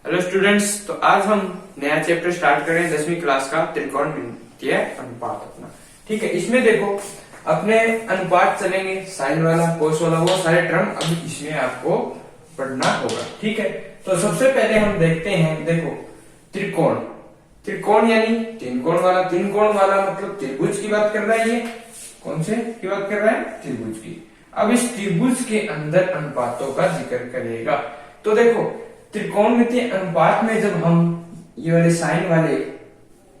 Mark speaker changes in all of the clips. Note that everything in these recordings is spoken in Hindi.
Speaker 1: हेलो स्टूडेंट्स, तो आज हम नया चैप्टर स्टार्ट कर रहे हैं 10वीं क्लास का त्रिकोणमितीय अनुपात अपना। ठीक है, इसमें देखो अपने अनुपात चलेंगे, साइन वाला, कोस वाला, वो सारे टर्म अभी इसमें आपको पढ़ना होगा। ठीक है, तो सबसे पहले हम देखते हैं, देखो त्रिकोण। त्रिकोण यानी तीन कोण वाला। तीन कोण वाला मतलब त्रिभुज की बात कर रहा है। ये कौन से की बात कर रहा है? त्रिभुज की। अब इस त्रिभुज के अंदर अनुपातों का जिक्र करेगा। तो देखो त्रिकोणमितीय अनुपात में जब हम ये वाले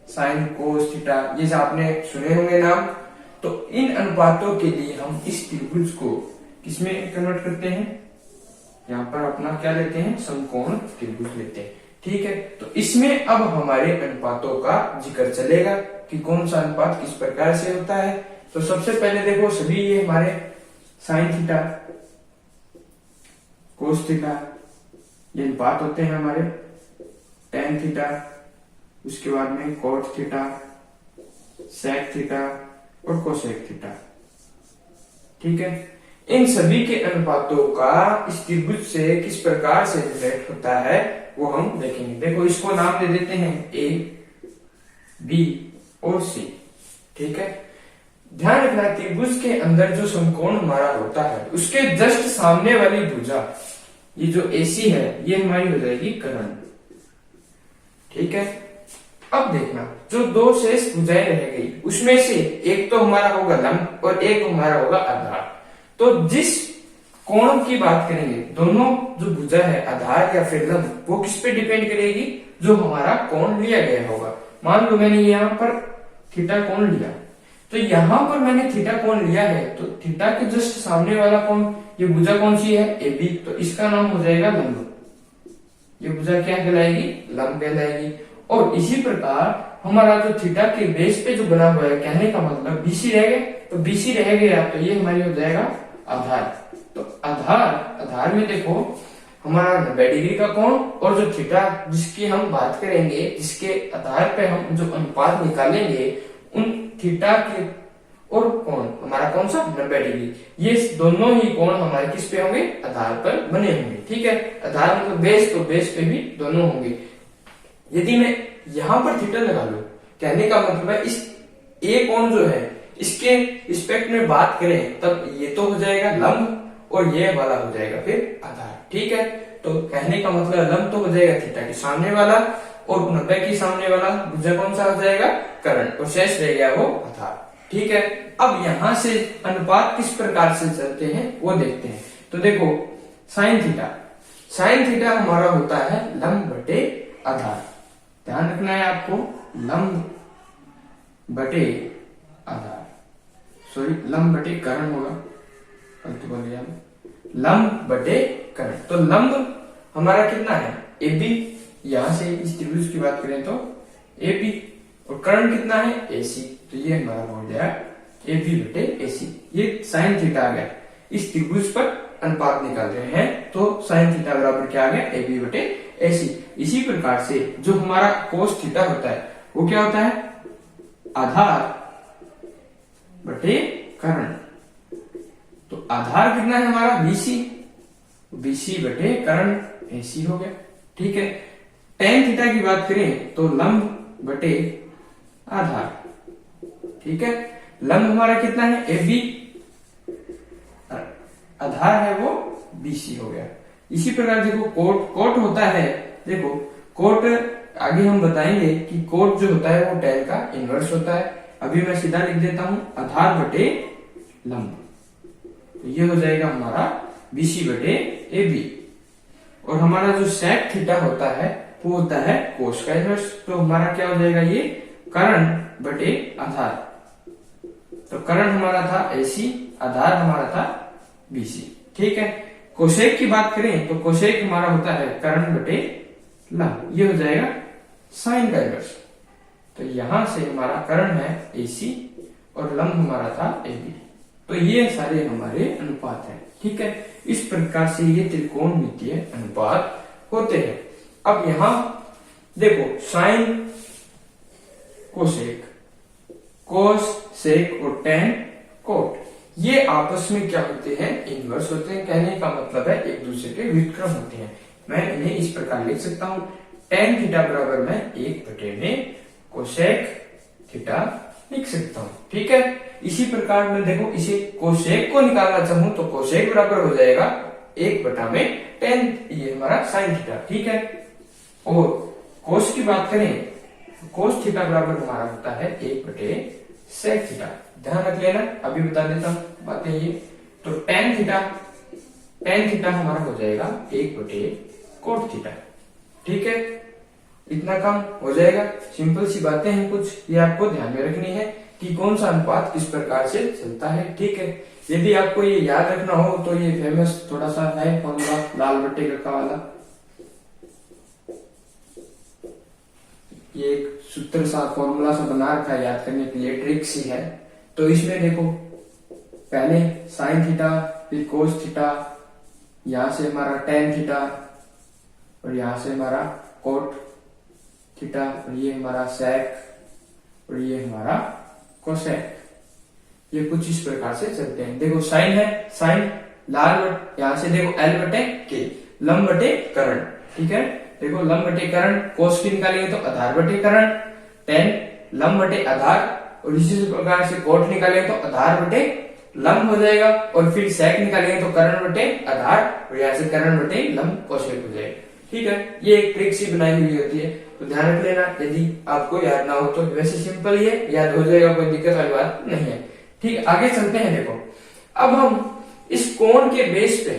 Speaker 1: साइन कोस थीटा ये सब आपने सुने होंगे नाम, तो इन अनुपातों के लिए हम इस त्रिभुज को किसमें कन्वर्ट करते हैं? यहाँ पर अपना क्या लेते हैं? समकोण त्रिभुज लेते हैं। ठीक है, तो इसमें अब हमारे अनुपातों का जिक्र चलेगा कि कौन सा अनुपात किस प्रकार से होता है। तो सबसे पहले देखो सभी ये हमारे साइन थीटा कोस थीटा ये अनुपात होते हैं हमारे, टेन थीटा, उसके बाद में कोट थीटा, सेक थीटा और कोसेक थीटा। ठीक है, इन सभी के अनुपातों का इस त्रिभुज से किस प्रकार से रिलेट होता है वो हम देखेंगे। देखो इसको नाम दे देते हैं ए, बी और सी। ठीक है, ध्यान रखना त्रिभुज के अंदर जो समकोण हमारा होता है उसके जस्ट सामने वाली भुजा, ये जो AC है, ये हमारी हो जाएगी कर्ण। ठीक है, अब देखना जो दो शेष भुजाएं रह गई उसमें से एक तो हमारा होगा लंब और एक हमारा होगा आधार। तो जिस कोण की बात करेंगे, दोनों जो भुजा है आधार या फिर लंब, वो किस पे डिपेंड करेगी? जो हमारा कोण लिया गया होगा। मान लो मैंने यहाँ पर थीटा कोण लिया, तो यहां पर मैंने थीटा कोण लिया है, तो थीटा के जस्ट सामने वाला कोण, ये भुजा कौन सी है? AB, तो इसका नाम हो जाएगा लंब। ये भुजा क्या कहलाएगी? लंब कहलाएगी। और इसी प्रकार हमारा जो थीटा के बेस पे जो बना हुआ है, कहने का मतलब BC रह गए, तो BC रह गया तो ये हमारी हो जाएगा आधार। तो आधार में देखो हमारा 90 डिग्री का कोण, और जो थीटा जिसकी हम बात करेंगे, जिसके आधार पे हम जो अनुपात निकालेंगे, उन थीटा के और कोण हमारा कौन सा? 90 डिग्री। ये दोनों ही कोण हमारे किस पे होंगे? आधार पर बने होंगे। ठीक है, आधार मतलब बेस, तो बेस पे भी दोनों होंगे। यदि मैं यहां पर थीटा लगा लूं, कहने का मतलब है इस ए कोण जो है इसके रिस्पेक्ट में बात करें, तब ये तो हो जाएगा लंब और ये वाला हो जाएगा फिर आधार। ठीक है, तो कहने का मतलब लंब तो हो जाएगा थीटा के सामने वाला, और 90 के सामने वाला भुजा कौन सा हो जाएगा? कर्ण, और शेष रह गया वो आधार। ठीक है, अब यहां से अनुपात किस प्रकार से चलते हैं वो देखते हैं। तो देखो साइन थीटा हमारा होता है लंब बटे आधार। ध्यान रखना है आपको, लंब बटे आधार, सॉरी लंब बटे कर्ण होगा, तो बोलिए लंब बटे कर्ण। तो लंब हमारा कितना है? AB, यहां से इस त्रिभुज की बात करें तो AB, और कर्ण कितना है? AC, तो ये हमारा हो गया AB बटे AC। ये साइन थीटा आ गया। इस त्रिभुज पर अनुपात निकाल रहे हैं, तो साइन थीटा बराबर क्या आ गया? AB बटे AC। इसी प्रकार से जो हमारा कोस थीटा होता है वो क्या होता है? आधार बटे कर्ण। तो आधार कितना है हमारा? BC बटे कर्ण AC हो गया। ठीक है, टेन थीटा की बात करें तो लंब बटे आधार। ठीक है, लंब हमारा कितना है? AB, आधार है वो BC हो गया। इसी प्रकार देखो कोट होता है, देखो कोट आगे हम बताएंगे कि कोट जो होता है वो टेन का इनवर्स होता है। अभी मैं सीधा लिख देता हूं आधार बटे लंब, तो ये हो जाएगा हमारा BC बटे AB। और हमारा जो सेक थीटा होता है वो होता है कोस का इनवर्स, तो हमारा क्या हो जाएगा? ये कर्ण बटे आधार। तो कर्ण हमारा था AC, आधार हमारा था BC। ठीक है, कोसेक की बात करें तो कोसेक हमारा होता है कर्ण बटे लंब, ये हो जाएगा साइन का इनवर्स। तो यहां से हमारा कर्ण है AC और लंब हमारा था AB। तो ये सारे हमारे अनुपात हैं। ठीक है, इस प्रकार से ये त्रिकोणमितीय अनुपात होते हैं। अब यहां देखो साइन कोसेक, कोस सेक और टेन कोट, ये आपस में क्या होते हैं? इनवर्स होते हैं। कहने का मतलब है एक दूसरे के व्युत्क्रम होते हैं। मैं इन्हें इस प्रकार लिख सकता हूं, tan थीटा बराबर मैं 1 में कोसेक थीटा लिख सकता हूं। ठीक है, इसी प्रकार में देखो इसे कोसेक को निकालना चाहूं तो कोसेक बराबर हो जाएगा 1 में tan, ये हमारा साइन थीटा। ठीक है, और कोस की बात करें, कोस थीटा बराबर हमारा होता है 1 सेक थीटा। ध्यान रख लेना, अभी बता देता हूं बातें ये। तो tan थीटा हमारा हो जाएगा 1 कोट थीटा। ठीक है, इतना काम हो जाएगा। सिंपल सी बातें हैं कुछ, ये आपको ध्यान में रखनी है कि कौन सा अनुपात किस प्रकार से चलता है। ठीक है, यदि आपको ये याद रखना हो तो ये फेमस थोड़ा सा है फॉर्मूला, लाल बट्टे का वाला, ये एक सूत्र सा फॉर्मूला सा बना रखा है याद करने के लिए, ट्रिक सी है। तो इसमें देखो पहले साइन थीटा, फिर कोस थीटा, यहां से हमारा tan थीटा, और यहां से हमारा कोट थीटा, और ये हमारा सेक, और ये हमारा कोसेक। ये कुछ इस प्रकार से चलते हैं। देखो साइन है, साइन लाल, यहां से देखो L बटे के, लंब बटे कर्ण। ठीक है, देखो लंब बटे कर्ण, कोस की निकालेंगे तो आधार बटे कर्ण, tan लंब बटे आधार, और इसी प्रकार से कोट निकालेंगे तो आधार बटे लंब हो जाएगा, और फिर सेक निकालेंगे तो कर्ण बटे आधार, और यहाँ से कर्ण बटे लंब कोसेक हो जाएगा। ठीक है, ये एक ट्रिक सी बनाई हुई होती है, तो ध्यान रख लेना। यदि आपको याद ना हो तो वैसे सिंपल ही है, याद हो जाएगा, कोई दिक्कत वाली बात नहीं है। ठीक, आगे चलते हैं। देखो अब हम इस कोण के बेस पे,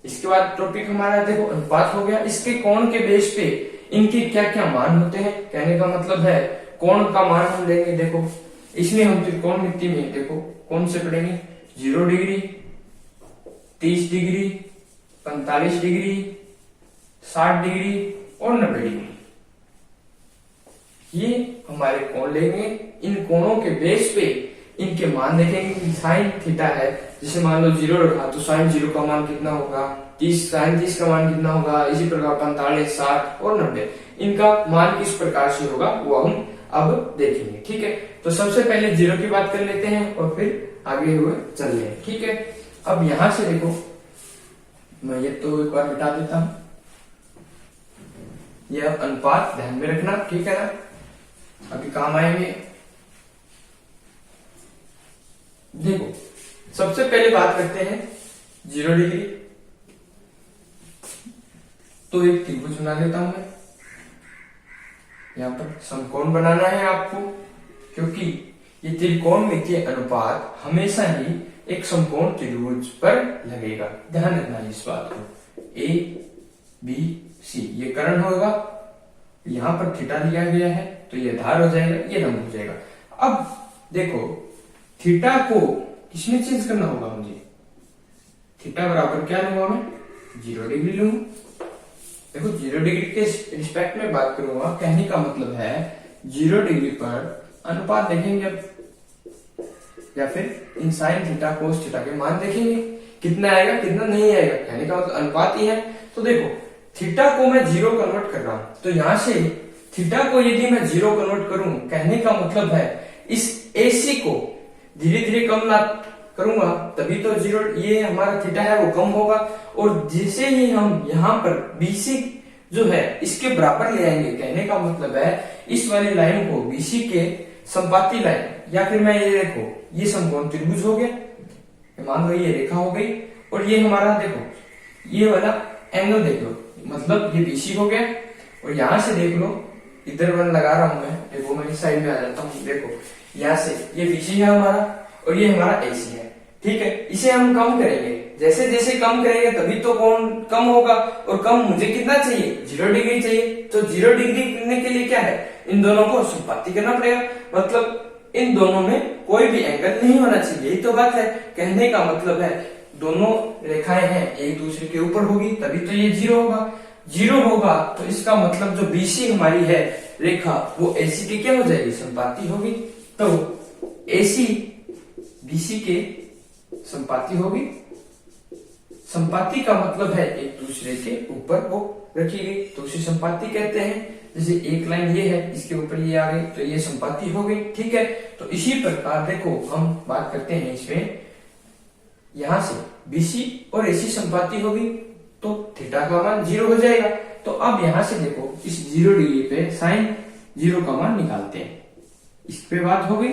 Speaker 1: इसके बाद टॉपिक हमारा देखो अनुपात हो गया, इसके कोण के बेस पे इनके क्या क्या मान होते हैं। कहने का मतलब है कोण का मान हम लेंगे। देखो इसमें हम त्रिकोणमिति में देखो कौन से पढ़ेंगे, 0 डिग्री, 30 डिग्री, 45 डिग्री, 60 डिग्री और 90 डिग्री, ये हमारे कोण लेंगे। इन कोणों के बेस पे इनके मान देखेंगे। साइन थीटा है, जैसे मान लो 0 रखा तो साइन 0 का मान कितना होगा, 30 साइन 30 का मान कितना होगा, इसी प्रकार 45, 60 और 90 इनका मान किस प्रकार से होगा वो हम अब देखेंगे। ठीक है, तो सबसे पहले 0 की बात कर लेते हैं और फिर आगे हुए चल रहे हैं। ठीक है, अब यहां से देखो मैं ये तो एक बार मिटा देता हूं, ये अब अनुपात ध्यान में रखना। ठीक है ना, अभी काम आएंगे। देखो सबसे पहले बात करते हैं 0 डिग्री, तो एक त्रिभुज बना लेता हूं मैं। यहां पर समकोण बनाना है आपको, क्योंकि ये त्रिकोणमितीय अनुपात हमेशा ही एक समकोण त्रिभुज पर लगेगा। ध्यान रखना इस बात को। ए बी सी ये कर्ण होगा, यहां पर थीटा दिया गया है तो ये आधार हो जाएगा, ये लंब हो जाएगा। अब देखो थीटा को किसमें चेंज करना होगा मुझे, थीटा बराबर क्या लूंगा मैं, 0 डिग्री लूंगा। देखो 0 डिग्री के रिस्पेक्ट में बात करूंगा, कहने का मतलब है 0 डिग्री पर अनुपात देखेंगे अब, या फिर इन साइन थीटा कोस थीटा के मान देखेंगे, कितना आएगा कितना नहीं आएगा, कहने का मतलब अनुपात ही है। तो देखो थीटा को मैं 0 कन्वर्ट कर रहा हूं, तो यहां से थीटा को यदि मैं 0 कन्वर्ट करूं, कहने का मतलब है इस AC को धीरे धीरे कम ला करूंगा तभी तो 0, ये हमारा थीटा है वो कम होगा। और जैसे ही हम यहाँ पर BC जो है इसके बराबर ले आएंगे, कहने का मतलब है इस वाली लाइन को BC के संपाती लाइन, या फिर मैं ये देखो ये समकोण त्रिभुज हो गया, मान लो ये रेखा हो गई, और ये हमारा देखो ये वाला एंगल देख लो, मतलब ये BC हो गया। और यहां से देख लो, इधर वन लगा रहा हूं मैं, देखो मैं इस साइड में आ जाता हूँ। देखो यहाँ से ये BC है हमारा और ये हमारा AC है। ठीक है, इसे हम कम करेंगे, जैसे जैसे कम करेंगे तभी तो कोण कम होगा, और कम मुझे कितना चाहिए, 0 डिग्री चाहिए। तो 0 डिग्री करने के लिए क्या है, इन दोनों को संपाती करना पड़ेगा, मतलब इन दोनों में कोई भी एंगल नहीं होना चाहिए, यही तो बात है। कहने का मतलब है दोनों रेखाएं हैं एक दूसरे के ऊपर होगी तभी तो ये 0 होगा। 0 होगा तो इसका मतलब जो BC हमारी है रेखा वो AC की क्या हो जाएगी, संपाती होगी। तो AC BC के संपाती होगी। संपाती का मतलब है एक दूसरे के ऊपर वो रखी गई, तो उसे संपाती कहते हैं। जैसे एक लाइन ये है, इसके ऊपर ये आ गई तो ये संपाती हो गई। ठीक है, तो इसी प्रकार देखो हम बात करते हैं इसमें, यहां से BC और AC संपाती होगी, तो थीटा का मान 0 हो जाएगा। तो अब यहां से देखो इस 0 डिग्री पे साइन 0 का मान निकालते हैं। इस पे बात हो गई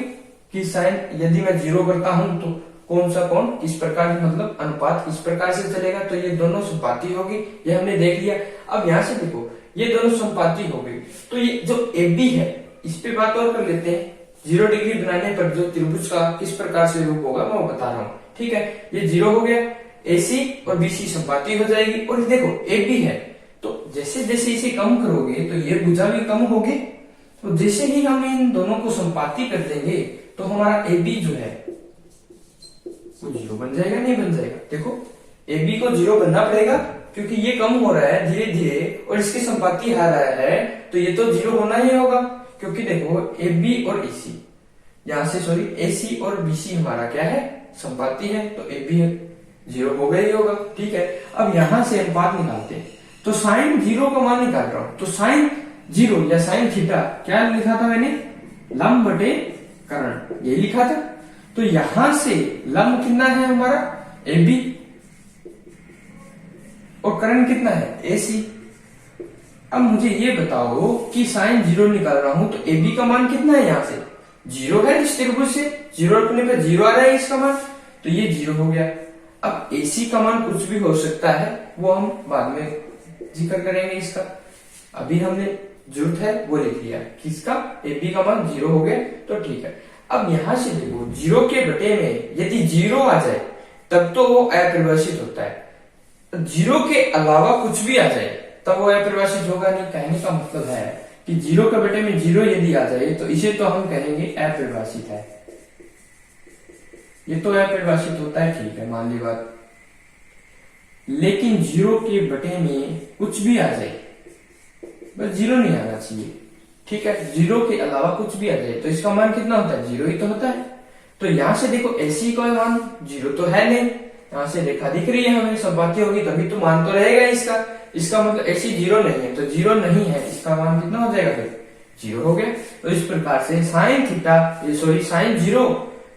Speaker 1: कि साइन यदि मैं 0 करता हूं तो कौन सा कोण किस प्रकार, मतलब अनुपात किस प्रकार से चलेगा, तो ये दोनों संपाती होगी, ये हमने देख लिया। अब यहां से देखो ये दोनों संपाती हो गई, तो ये जो AB है इस पे बात और कर लेते हैं। 0 डिग्री बनाने पर जो त्रिभुज का किस प्रकार से रूप होगा मैं वो बता रहा हूँ, ठीक है। ये 0 हो गया, AC और BC संपाती हो जाएगी, और देखो AB है तो जैसे जैसे इसे कम करोगे तो ये भुजा भी कम होगी, तो जैसे ही हम इन दोनों को संपाती कर देंगे तो हमारा AB जो है वो 0 बन जाएगा, नहीं बन जाएगा। देखो AB को 0 बनना पड़ेगा क्योंकि ये कम हो रहा है धीरे धीरे और इसकी संपाती आ रहा है, तो ये तो 0 होना ही होगा, क्योंकि देखो AB और AC यहां से सॉरी AC और BC हमारा क्या है, संपाती है, तो AB है 0 होगा ही होगा, ठीक है। अब यहां से अनुपात निकालते हैं, तो साइन 0 का मान निकाल रहा हूं, तो साइन 0 या साइन थीटा क्या लिखा था मैंने, लंब बटे कर्ण, यही लिखा था। तो यहां से लंब कितना है हमारा AB और कर्ण कितना है AC। अब मुझे ये बताओ कि साइन 0 निकाल रहा हूं तो AB का मान कितना है, यहां से 0 है, इस त्रिभुज से 0 रखने पर 0 आ रहा है इसका मान, तो ये 0 हो गया। अब AC का मान कुछ भी हो सकता है, वो हम बाद में जिक्र करेंगे इसका, अभी हमने जरूरत है वो लिख लिया किसका, AB का मान 0 हो गया, तो ठीक है। अब यहां से देखो 0 के बटे में यदि 0 आ जाए तब तो वो अपरिभाषित होता है, 0 के अलावा कुछ भी आ जाए तब वो अपरिभाषित होगा नहीं। कहने का मतलब है कि 0 के बटे में 0 यदि आ जाए तो इसे तो हम कहेंगे अपरिभाषित है, ये तो अपरिभाषित होता है, ठीक है, मान ली बात। लेकिन 0 के बटे में कुछ भी आ जाए, बस 0 नहीं आना चाहिए, ठीक है, 0 के अलावा कुछ भी आ जाए तो इसका मान कितना होता है, 0 ही तो होता है। तो यहां से देखो AC का मान 0 तो है नहीं, यहां से रेखा दिख रही है हमें, संपाती होगी तभी तो मान तो रहेगा इसका, इसका मतलब AC 0 नहीं है, तो 0 नहीं है, इसका मान कितना हो जाएगा फिर 0 हो गया। तो इस प्रकार से साइन थीटा सॉरी साइन 0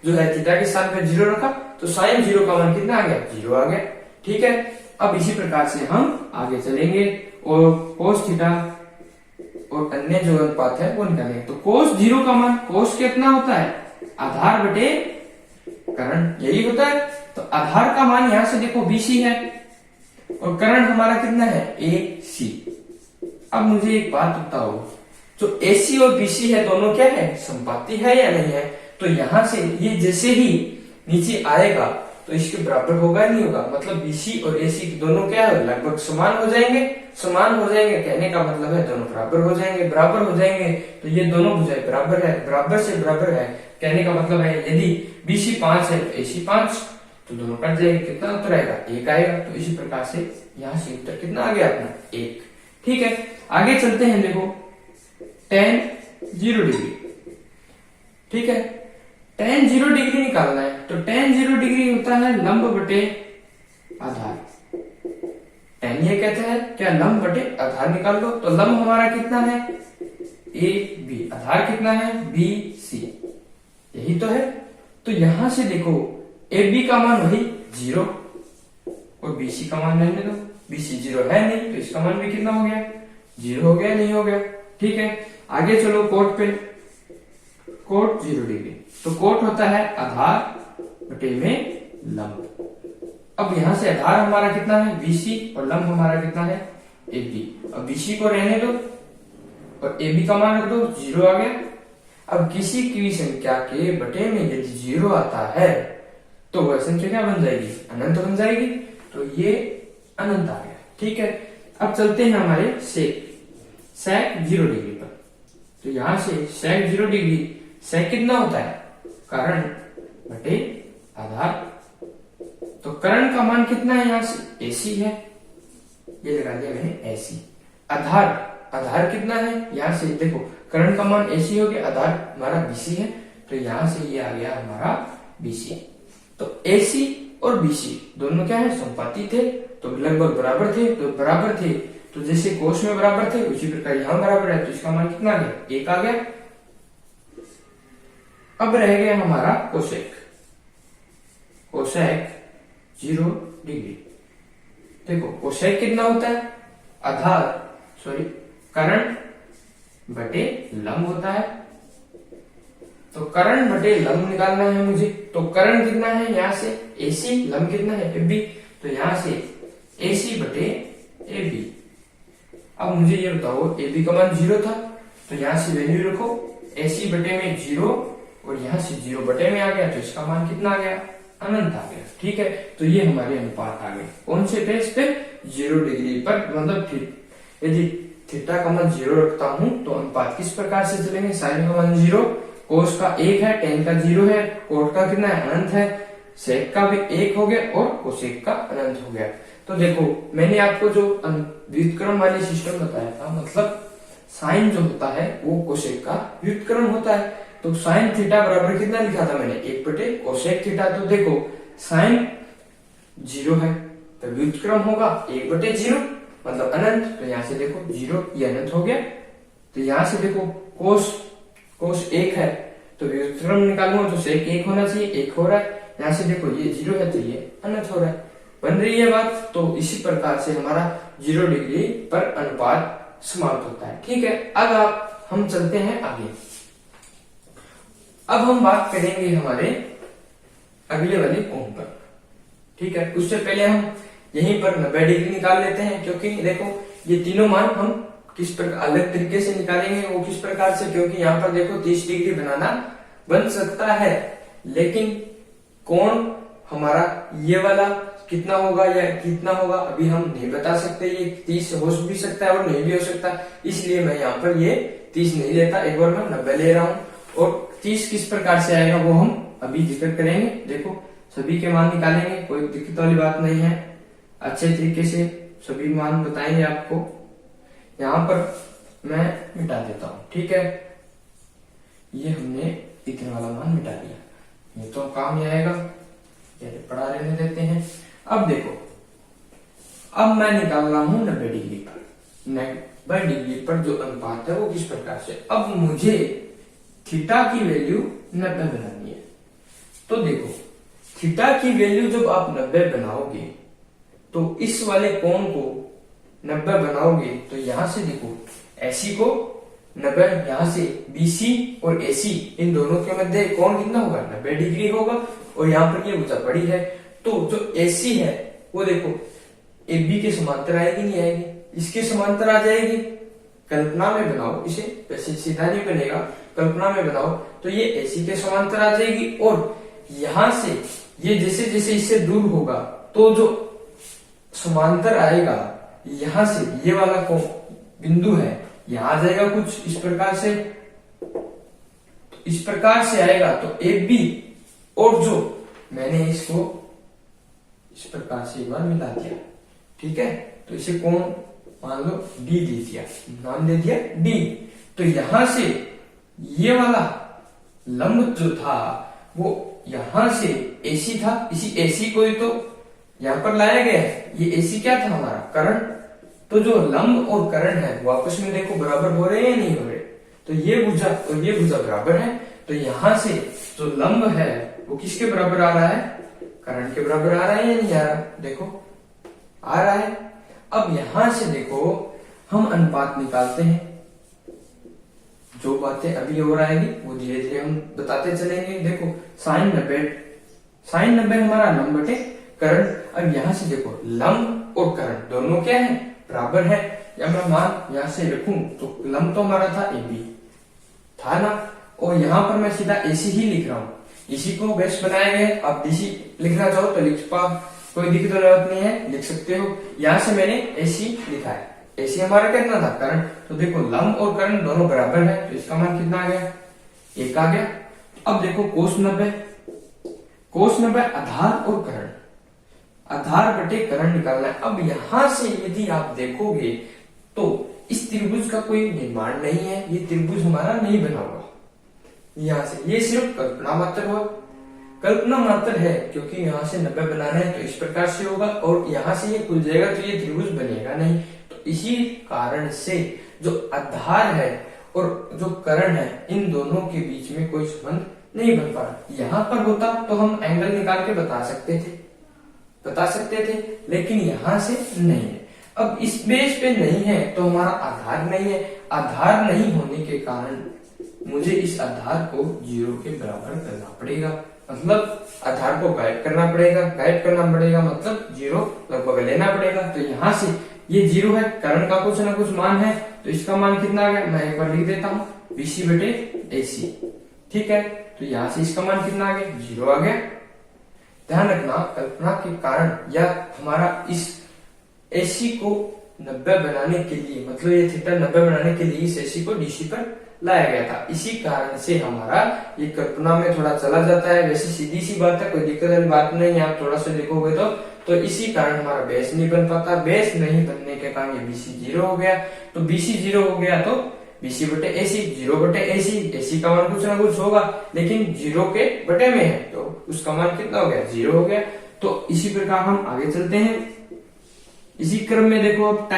Speaker 1: जो है थीटा के स्थान पर 0 रखा, तो साइन 0 का मान कितना आ गया, 0 आ गया, ठीक है। अब इसी प्रकार से हम आगे चलेंगे और कोस थीटा और अन्य जो अनुपात है वो निकालेंगे। तो कोस 0 का मान, कोस कितना होता है, आधार बटे कर्ण, यही होता है। तो आधार का मान यहां से देखो BC है और कर्ण हमारा कितना है AC। अब मुझे एक बात बताओ, जो AC और BC है दोनों क्या है, संपाती है या नहीं है। तो यहां से ये जैसे ही नीचे आएगा तो इसके बराबर होगा नहीं होगा, मतलब BC और AC दोनों क्या है, लगभग समान हो जाएंगे, समान हो जाएंगे कहने का मतलब है दोनों बराबर हो जाएंगे, बराबर हो जाएंगे तो ये दोनों भुजाएं बराबर है, बराबर से बराबर है कहने का मतलब है यदि BC 5 है तो AC 5, तो दोनों कट जाएंगे, कितना उत्तर आएगा 1 आएगा। तो इसी प्रकार से यहां से उत्तर कितना आ गया अपना 1, ठीक है। आगे चलते हैं, देखो tan 0 डिग्री, ठीक है, tan 0 डिग्री निकालना है, तो tan 0 डिग्री होता है लंब बटे आधार। tan ये कहता है क्या, लंब बटे आधार निकाल लो, तो लंब हमारा कितना है AB, आधार कितना है BC, यही तो है। तो यहां से देखो AB का मान वही 0 और BC का मान रहने दो, BC 0 है नहीं तो इसका मान भी कितना हो गया, 0 हो गया, नहीं हो गया, ठीक है। आगे चलो कोट पे, कोट 0 डिग्री, तो कोट होता है आधार बटे में लंब। अब यहां से आधार हमारा कितना है BC और लंब हमारा कितना है AB। अब BC को रहने दो और AB का मान रख दो, 0 आ गया। अब किसी की संख्या के बटे में यदि 0 आता है तो वह संख्या क्या बन जाएगी, अनंत बन जाएगी, तो ये अनंत आ गया, ठीक है। अब चलते हैं हमारे सेक 0 डिग्री पर, तो यहां से सेक 0 डिग्री, सेक कितना होता है, कर्ण बटे आधार, तो कर्ण का मान कितना है, यहां से AC है, ये लगा दिया मैंने AC। आधार, आधार कितना है, यहां से देखो कर्ण का मान AC हो गया, आधार हमारा BC है, तो यहां से ये आ गया हमारा BC। तो AC और BC दोनों क्या है, संपाती थे, तो लगभग बराबर थे, तो बराबर थे तो जैसे कोश में बराबर थे उसी प्रकार यहां बराबर है, तो इसका मान कितना आ गया, 1 आ गया। अब रह गया हमारा कोसेक, कोसेक 0 डिग्री, देखो कोसेक कितना होता है, आधार करण बटे लंब होता है। तो करण बटे लंब निकालना है मुझे। तो करण कितना है यहाँ से AC, लंब कितना है AB। तो यहाँ से AC बटे AB। अब मुझे ये बताओ AB का मान 0 था, तो यहाँ से वैल्यू रखो, AC बटे में 0 और यहाँ से 0 बटे में आ गया, तो इसका मान कितना आ गया, अनंत आ गया। ठीक है, तो ये हमारे अनुपात आ गए। कौन से बेस पे, 0 डिग्री पर। मतलब यदि थीटा का मान 0 रखता हूं तो अनुपात किस प्रकार से चलेंगे, साइन का मान 0, कोस का 1 है, टेन का 0 है, कोट का कितना है, अनंत है, सेक का भी 1 हो गया और कोसेक का अनंत हो गया। तो देखो मैंने आपको जो व्युत्क्रम वाली सिस्टम बताया था, मतलब साइन जो होता है वो कोसेक का व्युत्क्रम होता है। तो साइन थीटा बराबर कितना लिखा था मैंने, 1 बटे कोसेक थीटा। तो देखो साइन 0 है तो व्युत्क्रम होगा 1 बटे 0 मतलब अनंत। तो यहाँ से देखो 0 ये अनंत हो गया। तो यहाँ से देखो कोस 1 है तो व्युत्क्रम निकालूंगा तो सेक 1 होना चाहिए, 1 हो रहा है। यहाँ से देखो ये 0 है तो ये अनंत हो रहा है। बन रही है बात। तो इसी प्रकार से हमारा 0 डिग्री पर अनुपात समाप्त होता है। ठीक है, अब हम चलते हैं आगे। अब हम बात करेंगे हमारे अगले वाले कोण पर। ठीक है, उससे पहले हम यहीं पर 90 डिग्री निकाल लेते हैं, क्योंकि देखो ये तीनों मान हम किस प्रकार अलग तरीके से निकालेंगे, वो किस प्रकार से, क्योंकि यहाँ पर देखो 30 डिग्री बनाना बन सकता है, लेकिन कोण हमारा ये वाला कितना होगा या कितना होगा अभी हम नहीं बता सकते। ये 30 हो भी सकता है और नहीं भी हो सकता, इसलिए मैं यहाँ पर ये 30 नहीं लेता, एक बार मैं 90 ले रहा हूँ। और 30 किस प्रकार से आएगा वो हम अभी जिक्र करेंगे। देखो सभी के मान निकालेंगे, कोई दिक्कत वाली बात नहीं है, अच्छे तरीके से सभी मान बताएंगे आपको। यहाँ पर मैं मिटा देता हूँ। ठीक है, ये हमने इतने वाला मान मिटा दिया, ये तो काम ही आएगा, ये पढ़ा रहने देते हैं। अब देखो, अब मैं निकाल रहा हूं 90 डिग्री पर। 90 डिग्री पर जो अनुपात है वो किस प्रकार से, अब मुझे थीटा की वैल्यू 90 बनानी है। तो देखो थीटा की वैल्यू जब आप 90 बनाओगे तो इस वाले कोण को 90 बनाओगे तो यहां से देखो AC को 90, यहां से BC और AC इन दोनों के मध्य कोण कितना होगा, 90 डिग्री होगा। और यहाँ पर ये भुजा पड़ी है, तो जो AC है वो देखो AB के समांतर आएगी नहीं आएगी, इसके समांतर आ जाएगी। कल्पना में बनाओ इसे, वैसे सीधा नहीं बनेगा, कल्पना में बनाओ तो ये AC के समांतर आ जाएगी। और यहां से ये जैसे जैसे इससे दूर होगा तो जो समांतर आएगा यहां से ये वाला को बिंदु है यहां आ जाएगा कुछ इस प्रकार से, इस प्रकार से आएगा। तो AB और जो मैंने इसको इस प्रकार से एक बार मिला दिया, ठीक है, तो इसे कोण मान लो D दे दिया, नाम दे दिया D। तो यहां से ये वाला लंब जो था वो यहां से AC था, इसी AC को ही तो यहां पर लाया गया है। ये AC क्या था हमारा, करण। तो जो लंब और करण है वो आपस में देखो बराबर हो रहे हैं या नहीं हो रहे, तो ये भुजा और ये भुजा बराबर है। तो यहां से जो लंब है वो किसके बराबर आ रहा है, करण के बराबर आ रहा है या नहीं आ रहा, देखो आ रहा है। अब यहां से देखो हम अनुपात निकालते हैं, जो बातें अभी हो रहेगी वो धीरे धीरे हम बताते चलेंगे। देखो साइन 90 हमारा लंब बटे करण। अब यहां से देखो लंब और करण दोनों क्या है, बराबर है। या मैं मान यहां से रखूं तो लंब तो हमारा था AB था ना, और यहां पर मैं सीधा AC ही लिख रहा हूं, इसी को बेस बनाया गया। आप DC लिखना चाहो तो लिख पा, कोई दिक्कत जरूरत नहीं है, लिख सकते हो। यहां से मैंने AC लिखा है, AC हमारा कितना था, करण। तो देखो लंब और करण दोनों बराबर है, तो इसका मान कितना आ गया, 1 आ गया। अब देखो कोस 90 आधार और करण, आधार बटे करण निकालना है। अब यहां से यदि आप देखोगे तो इस त्रिभुज का कोई निर्माण नहीं है, ये त्रिभुज हमारा नहीं बना हुआ यहां से, ये सिर्फ कल्पना मात्र हुआ, कल्पना मात्र है, क्योंकि यहां से 90 बनाना है तो इस प्रकार से होगा, और यहां से ये खुल जाएगा तो ये त्रिभुज बनेगा नहीं। तो इसी कारण से जो आधार है और जो करण है इन दोनों के बीच में कोई संबंध नहीं बन पा रहा। यहां पर होता तो हम एंगल निकाल के बता सकते थे, बता सकते थे, लेकिन यहाँ से नहीं है। अब इस बेस पे नहीं है तो हमारा आधार नहीं है। आधार नहीं होने के कारण मुझे इस आधार को 0 के बराबर करना पड़ेगा, मतलब आधार को गायब करना पड़ेगा। गायब करना पड़ेगा मतलब 0 लगभग लेना पड़ेगा। तो यहाँ से ये 0 है, करण का कुछ ना कुछ मान है, तो इसका मान कितना आ गया मैं एक बार लिख देता हूँ, BC बटे AC। ठीक है, तो यहाँ से इसका मान कितना आ गया 0 आ गया। ध्यान रखना, कल्पना के कारण या हमारा इस AC को 90 बनाने के लिए, मतलब ये थीटा 90 बनाने के लिए इस AC को DC पर लाया गया था। इसी कारण से हमारा ये कल्पना में थोड़ा चला जाता है। वैसे सीधी सी बात है, कोई दिक्कत वाली बात नहीं है। आप थोड़ा सा देखोगे तो इसी कारण हमारा बेस नहीं बन पाता। बेस नहीं बनने के कारण ये BC 0 हो गया। तो BC 0 हो गया तो BC बटे AC, 0 बटे AC का मान कुछ ना कुछ होगा, लेकिन 0 के बटे में है तो उसका मान कितना हो गया 0 हो गया। तो इसी प्रकार हम आगे चलते हैं। इसी क्रम में देखो, अब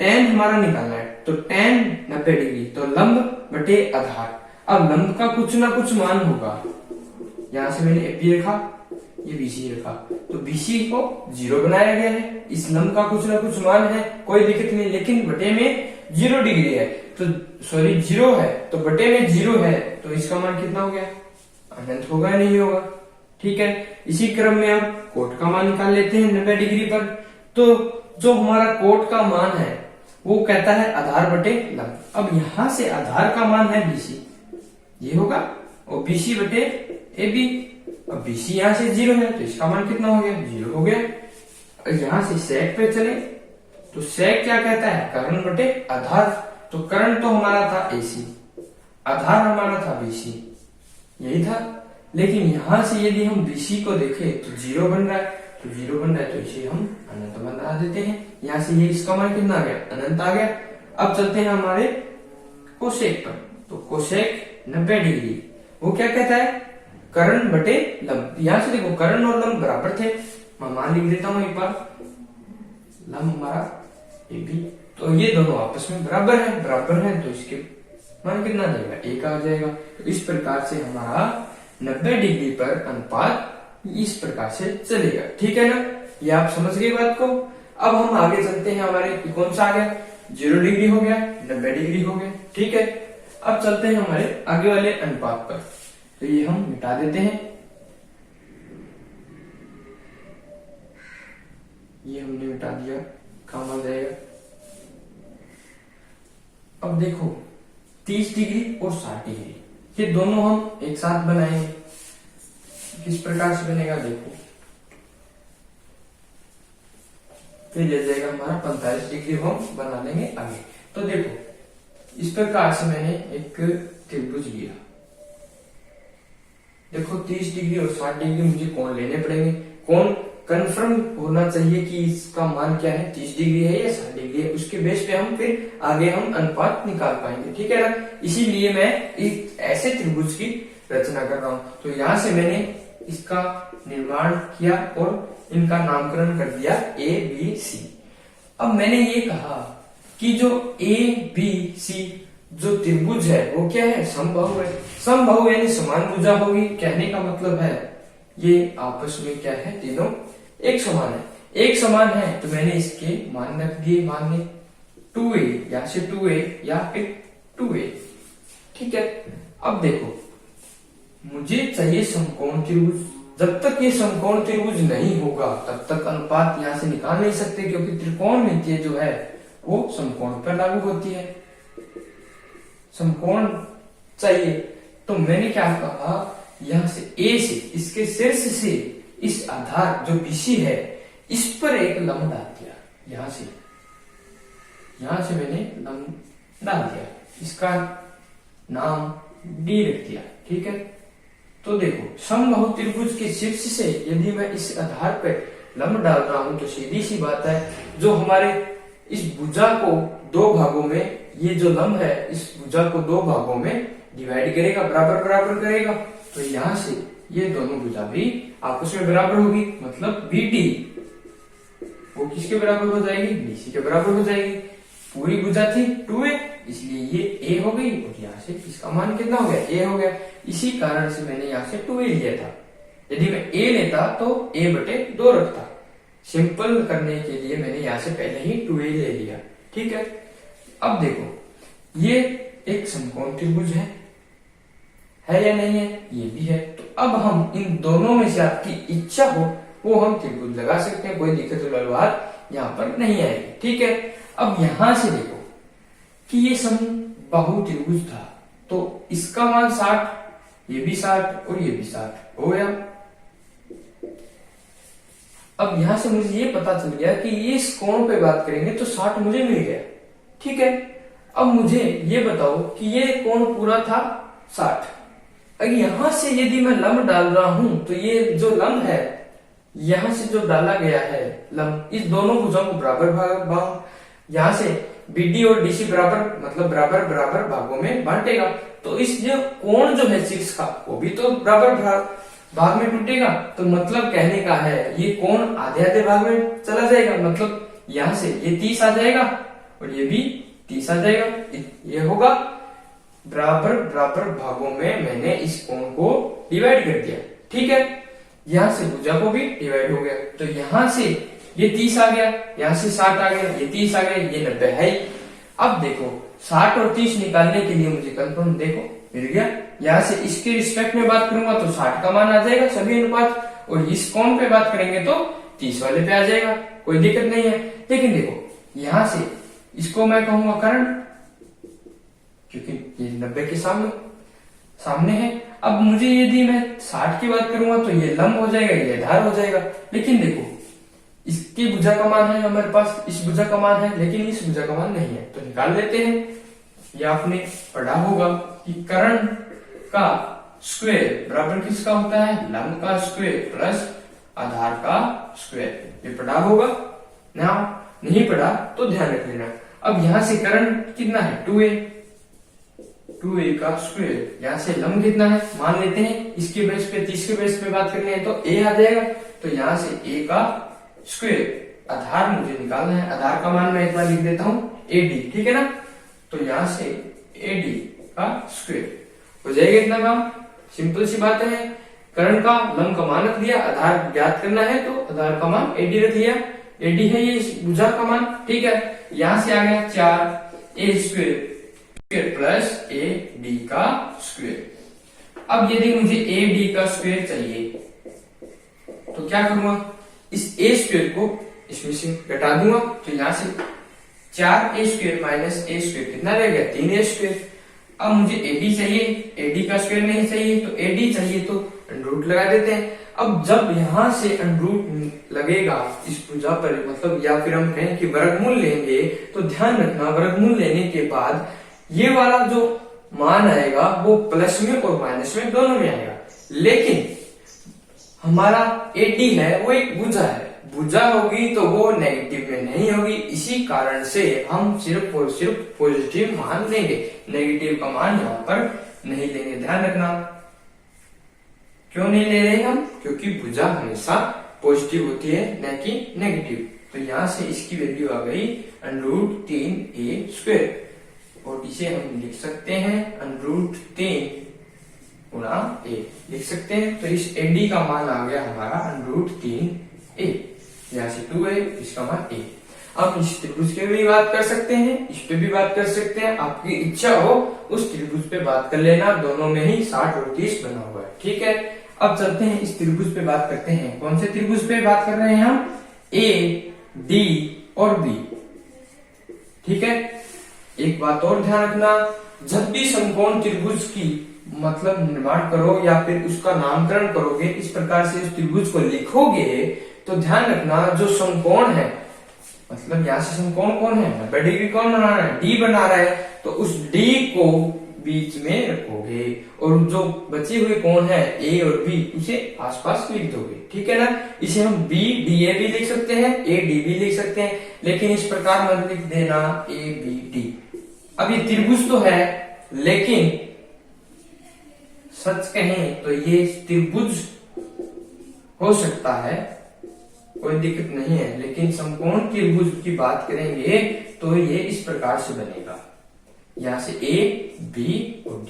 Speaker 1: tan हमारा निकालना है, तो tan 90 डिग्री, तो लंब बटे आधार। अब लंब का कुछ ना कुछ मान होगा। यहां से मैंने AP रखा, ये BC रखा, तो BC को 0 बनाया गया है। इस लंब का कुछ ना कुछ मान है, कोई दिक्कत नहीं, लेकिन बटे में 0 डिग्री है, तो सॉरी 0 है, तो बटे में 0 है, तो इसका मान कितना हो गया अनंत होगा नहीं होगा। ठीक है, इसी क्रम में अब कोट का मान निकाल लेते हैं 90 डिग्री पर। तो जो हमारा कोट का मान है वो कहता है आधार बटे लंब। अब यहां से आधार का मान है BC, ये होगा, और BC बटे AB। अब BC यहां से 0 है, तो इसका मान कितना हो गया 0 हो गया। यहां से सेक पे चले तो सेक क्या कहता है कर्ण बटे आधार। तो कर्ण तो हमारा था AC, आधार हमारा था BC, यही था। लेकिन यहां से यदि हम BC को देखें तो 0 बन रहा है, तो 0 बन रहा है, तो इसे हम अनंत बना देते हैं। यहां से ये इसका मान कितना आ गया अनंत आ गया। अब चलते हैं हमारे कोसेक पर। तो कोसेक 90 डिग्री वो क्या कहता है कर्ण बटे लंब। यहां से देखो कर्ण और लंब बराबर थे, मैं मान लिख देता हूं एक बार, लंब हमारा AB, तो ये दोनों आपस में बराबर है, तो इसके मान कितना आ जाएगा 1 आ जाएगा। तो इस प्रकार से हमारा 90 डिग्री पर अनुपात इस प्रकार से चलेगा। ठीक है ना, ये आप समझ गए बात को। अब हम आगे चलते हैं, हमारे कौन सा आ गया 0 डिग्री हो गया, 90 डिग्री हो गया। ठीक है, अब चलते हैं हमारे आगे वाले अनुपात पर। तो ये हम मिटा देते हैं, ये हमने मिटा दिया, काम आ जाएगा। अब देखो 30 डिग्री और 60 डिग्री, ये दोनों हम एक साथ बनाएंगे। किस प्रकार से बनेगा देखो, फिर ले जाएगा हमारा 45 डिग्री हम बना लेंगे आगे। तो देखो इस प्रकार से मैंने एक त्रिभुज लिया। देखो 30 डिग्री और 60 डिग्री मुझे कोण लेने पड़ेंगे। कोण कंफर्म होना चाहिए कि इसका मान क्या है 30 डिग्री है या 60 डिग्री है, उसके बेस पे हम फिर आगे हम अनुपात निकाल पाएंगे। ठीक है ना, इसीलिए मैं एक ऐसे त्रिभुज की रचना कर रहा हूं। तो यहां से मैंने इसका निर्माण किया और इनका नामकरण कर दिया ABC। अब मैंने ये कहा कि जो ABC जो त्रिभुज है वो क्या है समबाहु है। समबाहु यानी समान भुजा होगी। कहने का मतलब है ये आपस में क्या है तीनों एक समान है। एक समान है तो मैंने इसके मान रख दिए, मान ली 2A या से 2A या फिर 2A। ठीक है, अब देखो मुझे चाहिए समकोण त्रिभुज। जब तक ये समकोण त्रिभुज नहीं होगा तब तक अनुपात यहां से निकाल नहीं सकते, क्योंकि त्रिकोणमितीय जो है वो समकोण पर लागू होती है। समकोण चाहिए तो मैंने क्या कहा, यहां से A से इसके शीर्ष से इस आधार जो BC है इस पर एक लंब डाल दिया। यहां से मैंने लंब डाल दिया, इसका नाम D रख दिया। ठीक है, तो देखो समबाहु त्रिभुज के शीर्ष से यदि मैं इस आधार पर लंब डाल रहा हूं तो सीधी सी बात है जो हमारे इस भुजा को दो भागों में, ये जो लंब है इस भुजा को दो भागों में डिवाइड करेगा, बराबर बराबर करेगा। तो यहां से ये दोनों भुजा भी आपस में बराबर होगी, मतलब BD वो किसके बराबर हो जाएगी, BC के बराबर हो जाएगी। पूरी भुजा थी 2A, इसलिए ये A हो गई और यहाँ से इसका मान कितना हो गया A हो गया। इसी कारण से मैंने यहाँ से 2A लिया था। यदि मैं A लेता तो A बटे 2 रखता, सिंपल करने के लिए मैंने यहां से पहले ही 2a ले लिया। ठीक है, अब देखो ये एक समकोण त्रिभुज है या नहीं है? ये भी है। तो अब हम इन दोनों में से आपकी इच्छा हो वो हम त्रिभुज लगा सकते हैं, कोई दिक्कत वाली बात यहाँ पर नहीं आएगी। ठीक है, अब यहां से देखो कि ये समबाहु त्रिभुज था, तो इसका मान 60, ये भी 60 और ये भी 60 हो गया। अब यहां से मुझे ये पता चल गया कि ये इस कोण पे बात करेंगे तो 60 मुझे मिल गया। ठीक है, अब मुझे ये बताओ कि ये कोण पूरा था 60। अगर यहां से यदि मैं लंब डाल रहा हूं तो ये जो लंब है यहां से जो डाला गया है लंब, इस दोनों भुजाओं को बराबर भाग यहां से BD और DC बराबर मतलब बराबर बराबर भागों में बांटेगा। तो इस जो कोण जो है 6 का वो भी तो बराबर भाग में टूटेगा। तो मतलब कहने का है ये कोण आधे आधे भाग में चला जाएगा, मतलब यहां से ये 30 आ जाएगा और ये भी 30 आ जाएगा। ये होगा बराबर बराबर भागों में मैंने इस कोण को डिवाइड कर दिया। ठीक है, यहां से भुजा को भी डिवाइड हो गया। तो यहां से ये 30 आ गया, यहां से 60 आ गया, ये 30 आ गया, ये 90 है। अब देखो 60 और 30 निकालने के लिए मुझे कंफर्म देखो मिल गया। यहां से इसके रिस्पेक्ट में बात करूंगा तो 60 का मान आ जाएगा सभी अनुपात, और इस कोण पे बात करेंगे तो 30 वाले पे आ जाएगा, कोई दिक्कत नहीं है। लेकिन देखो यहां से इसको मैं कहूंगा कर्ण, क्योंकि ये 90 के सामने है। अब मुझे यदि मैं 60 की बात करूंगा तो ये लंब हो जाएगा, ये आधार हो जाएगा। लेकिन देखो इसकी भुजा का मान है हमारे पास, इस भुजा का मान है, लेकिन इस भुजा का मान नहीं है, तो निकाल लेते हैं। ये आपने पढ़ा होगा कि कर्ण का स्क्वायर बराबर किसका होता है? लंब का स्क्वायर प्लस आधार का स्क्वायर। ये पढ़ा होगा ना? नहीं पढ़ा तो ध्यान रख लेना। अब यहां से कर्ण कितना है? 2a का स्क्वायर। यहां से लंब कितना है मान लेते हैं, इसके बेस पे 30 के बेस पे बात करनी है तो a आ जाएगा। तो यहां से a का स्क्वायर, आधार मुझे निकालना है, आधार का मान मैं एक बार लिख देता हूं AD। ठीक है ना? तो यहां से AD का स्क्वायर हो जाएगा इतना काम। सिंपल सी बात है, कर्ण का लंब का मान रख दिया, आधार ज्ञात करना है तो आधार का मान AD रख दिया। AD है ये भुजा का मान। ठीक है, यहां से आ गया 4a स्क्वायर प्लस AD का स्क्वायर। अब यदि मुझे AD का स्क्वायर चाहिए तो क्या करूंगा? इस a स्क्वायर को इसमें से घटा दूंगा, तो यहां से 4a square minus a square कितना रह गया? 3a square. अब मुझे AD चाहिए, AD का स्क्वायर नहीं चाहिए, तो AD चाहिए तो अंडर लगा देते हैं। अब जब यहां से अंडर लगेगा इस भुजा पर, मतलब या फिर हम कहें कि वर्गमूल लेंगे, तो ध्यान रखना वर्गमूल लेने के बाद ये वाला जो मान आएगा वो प्लस में और माइनस में दोनों में आएगा। लेकिन हमारा AD है वो एक भुजा है, भुजा होगी तो वो नेगेटिव में नहीं होगी। इसी कारण से हम सिर्फ और सिर्फ पॉजिटिव मान लेंगे, नेगेटिव का मान यहाँ पर नहीं लेंगे। ध्यान रखना, क्यों नहीं ले रहे हम? क्योंकि भुजा हमेशा पॉजिटिव होती है न कि नेगेटिव। तो यहां से इसकी वैल्यू आ गई √3a स्क्वायर, और इसे हम लिख सकते हैं √3 गुणा a लिख सकते हैं। तो इस AD का मान आ गया हमारा √3a, यहां से 2a, इसका मान a। अब इस त्रिभुज की भी बात कर सकते हैं, इस पे भी बात कर सकते हैं, आपकी इच्छा हो उस त्रिभुज पे बात कर लेना। दोनों में ही 60 और 30 बना हुआ है। ठीक है, अब चलते हैं इस त्रिभुज पे बात करते हैं। कौन से त्रिभुज पे बात कर रहे हैं हम? A, D और B। ठीक है, एक बात और ध्यान रखना, जब भी समकोण त्रिभुज की मतलब निर्माण करो या फिर उसका नामकरण करोगे, इस प्रकार से उस त्रिभुज को लिखोगे, तो ध्यान रखना जो समकोण है, मतलब यहां से समकोण कौन है? 90 डिग्री कौन बना रहा है? D बना रहा है। तो उस D को बीच में रखोगे और जो बचे हुए कोण है A और B उसे आसपास लिख दोगे। ठीक है ना? इसे हम BDA भी लिख सकते हैं, AD भी लिख सकते हैं, लेकिन इस प्रकार मत लिख देना ABD। अब ये त्रिभुज तो है, लेकिन सच कहें तो ये त्रिभुज हो सकता है, कोई दिक्कत नहीं है, लेकिन समकोण त्रिभुज की बात करेंगे तो ये इस प्रकार से बनेगा, यहां से A, B और D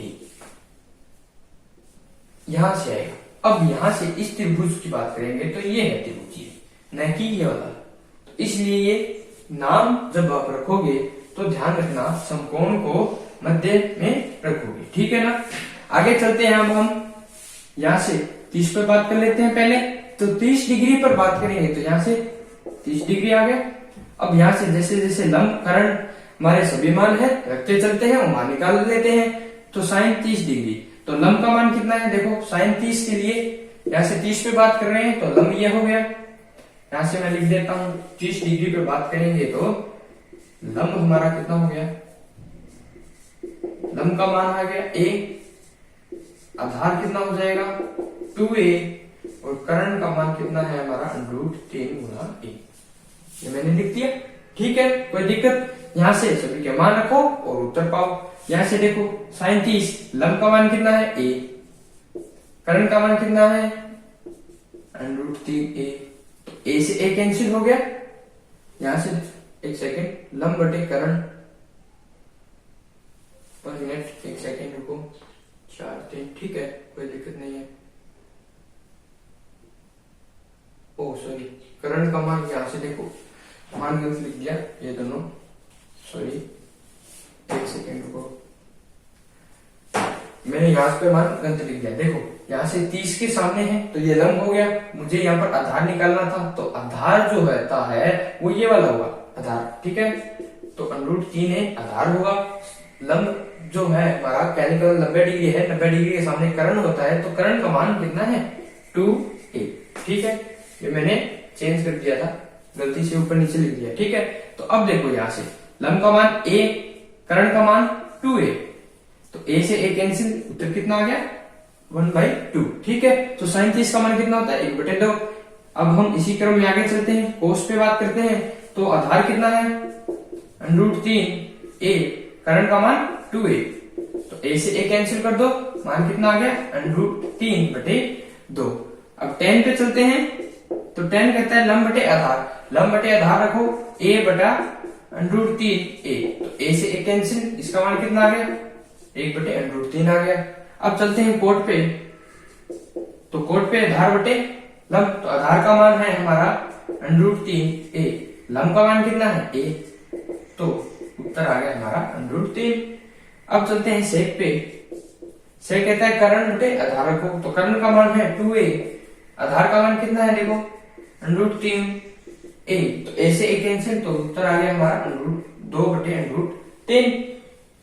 Speaker 1: यहां से आएगा। अब यहां से इस त्रिभुज की बात करेंगे तो ये है त्रिभुज,
Speaker 2: न कि ये वाला। तो इसलिए ये नाम जब आप रखोगे तो ध्यान रखना समकोण को मध्य में रखोगे, ठीक है ना। आगे चलते हैं, अब हम यहां से 30 पर बात कर लेते हैं पहले। तो 30 डिग्री पर बात करेंगे तो यहां से 30 डिग्री आ गया। अब यहां से जैसे जैसे लंब करण हमारे सभी मान है रखते चलते हैं, वो मान निकाल लेते हैं। तो साइन 30 डिग्री, तो लंब का मान कितना है, देखो साइन 30 के लिए यहां से 30 पे बात कर रहे हैं तो लंब ये हो गया। यहां से मैं लिख देता हूं 30 डिग्री पे बात करेंगे तो लंब हमारा कितना हो गया, लंब का मान आ गया a, आधार कितना हो जाएगा 2a, और कर्ण का मान कितना है हमारा √3 गुना a। ये मैंने लिख दिया, ठीक है, कोई दिक्कत। यहां से सभी के मान रखो और उत्तर पाओ। यहां से देखो साइन 30, लंब का मान कितना है a, कर्ण का मान कितना है √3a, तो a से a कैंसिल हो गया। यहां से एक सेकेंड, लंब बटे कर्ण, पर मिनट एक सेकेंड रुको, 4 3, ठीक है, कोई दिक्कत नहीं है। ओ सॉरी, कर्ण का मान यहां से देखो मान गलत लिख दिया, ये दोनों, सॉरी एक सेकेंड रुको, मैंने यहां पे मान गलत लिख दिया। देखो यहां से 30 के सामने है तो ये लंब हो गया, मुझे यहाँ पर आधार निकालना था, तो आधार जो रहता है वो ये वाला हुआ आधार, ठीक है। तो √3 आधार होगा। लंब जो है हमारा कैलिकल 90 डिग्री है, 90 डिग्री के सामने कर्ण होता है, तो कर्ण का मान कितना है 2a, ठीक है। ये मैंने चेंज कर दिया था, गलती से ऊपर नीचे लिख दिया, ठीक है। तो अब देखो यहां से लंब का मान a, कर्ण का मान 2a, तो a से a कैंसिल, उत्तर कितना आ गया 1/2, ठीक है। तो साइन 30 का मान कितना होता है 1/2। अब हम इसी क्रम में आगे चलते हैं, कोस पे बात करते हैं। तो आधार कितना है √3a, कर्ण का मान 2a, तो a से a कैंसिल कर दो, मान कितना आ गया √3/2। अब tan पे चलते हैं, तो tan कहता है लंब बटे आधार, लंब बटे आधार रखो a बटा √3a, तो a से a कैंसिल, इसका मान कितना आ गया 1/√3 आ गया। अब चलते हैं कोट पे, तो कोट पे आधार बटे लंब, तो आधार का मान है हमारा √3a, लंब का मान कितना है a, तो उत्तर आ गया हमारा √3। अब चलते हैं सेक पे, सेक कहता है कर्ण बटे आधार रखो, तो कर्ण का मान है 2a, आधार का मान कितना है देखो √3a, तो a से a कैंसिल, तो उत्तर आ गया हमारा 2/√3।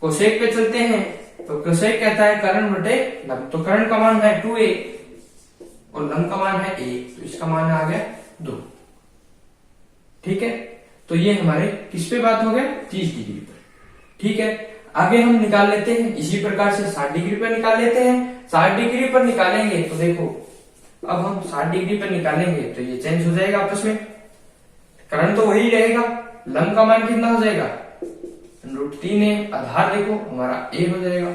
Speaker 2: कोसेक पे चलते हैं, तो कोसेक कहता है कर्ण बटे लंब, तो कर्ण का मान है 2a और लंब का मान है a, तो इसका मान आ गया 2, ठीक है। तो ये हमारे किस पे बात हो गया 30 डिग्री पर, ठीक है। आगे हम निकाल लेते हैं इसी प्रकार से 60 डिग्री पर निकाल लेते हैं। 60 डिग्री पर निकालेंगे तो देखो अब हम 60 डिग्री पर निकालेंगे तो ये चेंज हो जाएगा आपस में, कर्ण तो वही रहेगा, लंब का मान कितना हो जाएगा √3a, आधार देखो हमारा a हो जाएगा।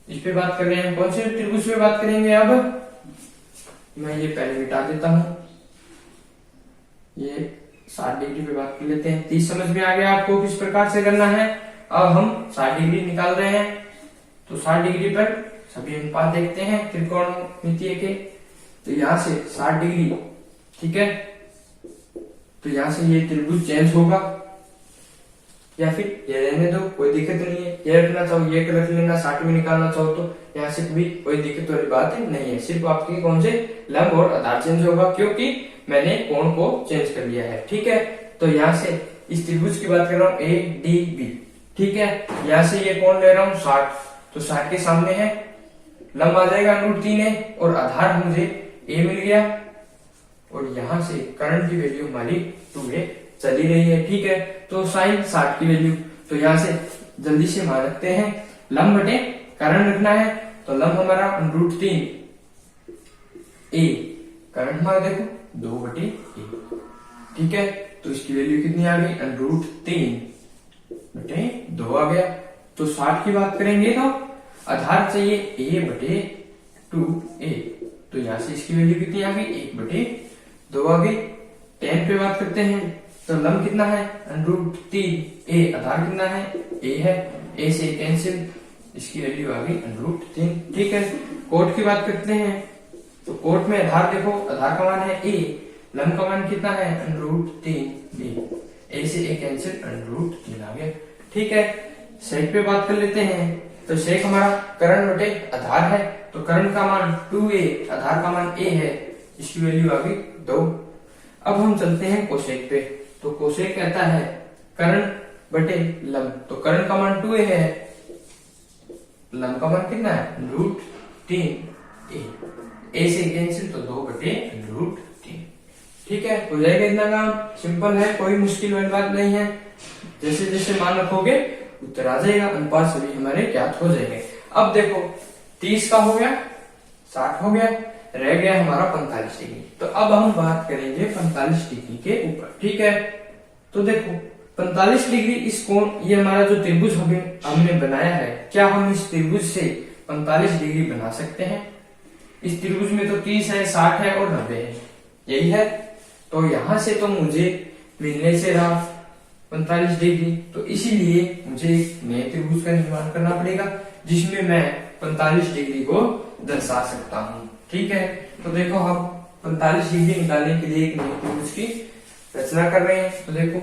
Speaker 2: इस पे बात कर रहे हैं, कौन से त्रिभुज पे बात करेंगे, अब मैं ये पहले मिटा देता हूं, ये 60 डिग्री पे बात कर लेते हैं। 30 समझ में आ गया आपको किस प्रकार से करना है। अब हम 60 डिग्री निकाल रहे हैं, तो 60 डिग्री पर सभी अनुपात देखते हैं त्रिकोणमितीय के। तो यहां से 60 डिग्री, ठीक है, तो यहां से ये त्रिभुज चेंज होगा, या फिर ये रहने दो, कोई दिक्कत नहीं है। ये रखना चाहो ये रख लेना, 60 में निकालना चाहो तो यहाँ से भी कोई दिक्कत वाली बात नहीं है। सिर्फ आपके कौन से लंब और आधार चेंज होगा, क्योंकि मैंने कोण को चेंज कर लिया है, ठीक है। तो यहाँ से इस त्रिभुज की बात कर रहा हूँ ADB, ठीक है। यहाँ से ये कोण ले रहा हूँ 60, तो 60 के सामने है, लंब आ जाएगा √3a और आधार मुझे a मिल गया, और यहाँ से कर्ण की वैल्यू हमारी 2a चली रही है, ठीक है। तो साइन 60 की वैल्यू, तो यहाँ से जल्दी से मान रखते हैं, लंब बटे कर्ण रखना है, तो लंब हमारा √3a, कर्ण हमारा देखो 2/a, ठीक है। तो इसकी वैल्यू कितनी आ गई √3/2 आ गया। तो 60 की बात करेंगे तो आधार चाहिए a/2a, तो यहां से इसकी वैल्यू कितनी आ गई 1/2 आ गई। tan पे बात करते हैं, तो लंब कितना है √3a, आधार कितना है a है, a से कैंसिल, इसकी वैल्यू आ गई √3, ठीक है। कोट की बात करते हैं, तो कोट में आधार देखो, आधार का मान है a, लंब का मान कितना है √3a, ए से ए कैंसिल √3 आ गया। ठीक है, सेक पे बात कर लेते हैं। तो सेक हमारा करण बटे आधार है, तो करण का मान 2a, आधार का मान a है, इसकी वैल्यू आ गई 2। अब हम चलते हैं कोसेक पे। तो कोसेक कहता है करण बटे लंब, तो करण का मान 2a है, लंब का मान कितना है √3a, a से कैंसिल तो 2/√3। ठीक है, हो जाएगा इतना काम, सिंपल है, कोई मुश्किल वाली बात नहीं है। जैसे जैसे मान रखोगे उत्तर आ जाएगा, अनुपात सभी हमारे ज्ञात हो जाएंगे। अब देखो 30 का हो गया, 60 हो गया, रह गया हमारा 45 डिग्री। तो अब हम बात करेंगे 45 डिग्री के ऊपर। ठीक है, तो देखो 45 डिग्री इस कोण, ये हमारा जो त्रिभुज हमने बनाया है, क्या हम इस त्रिभुज से 45 डिग्री बना सकते हैं? इस त्रिभुज में तो 30 है, 60 है और 90 है, यही है। तो यहां से तो मुझे मिलने से रहा 45 डिग्री, तो इसीलिए मुझे एक नए त्रिभुज का निर्माण करना पड़ेगा जिसमें मैं 45 डिग्री को दर्शा सकता हूँ। ठीक है, तो देखो हम 45 डिग्री निकालने के लिए एक नए त्रिभुज की रचना कर रहे हैं। तो देखो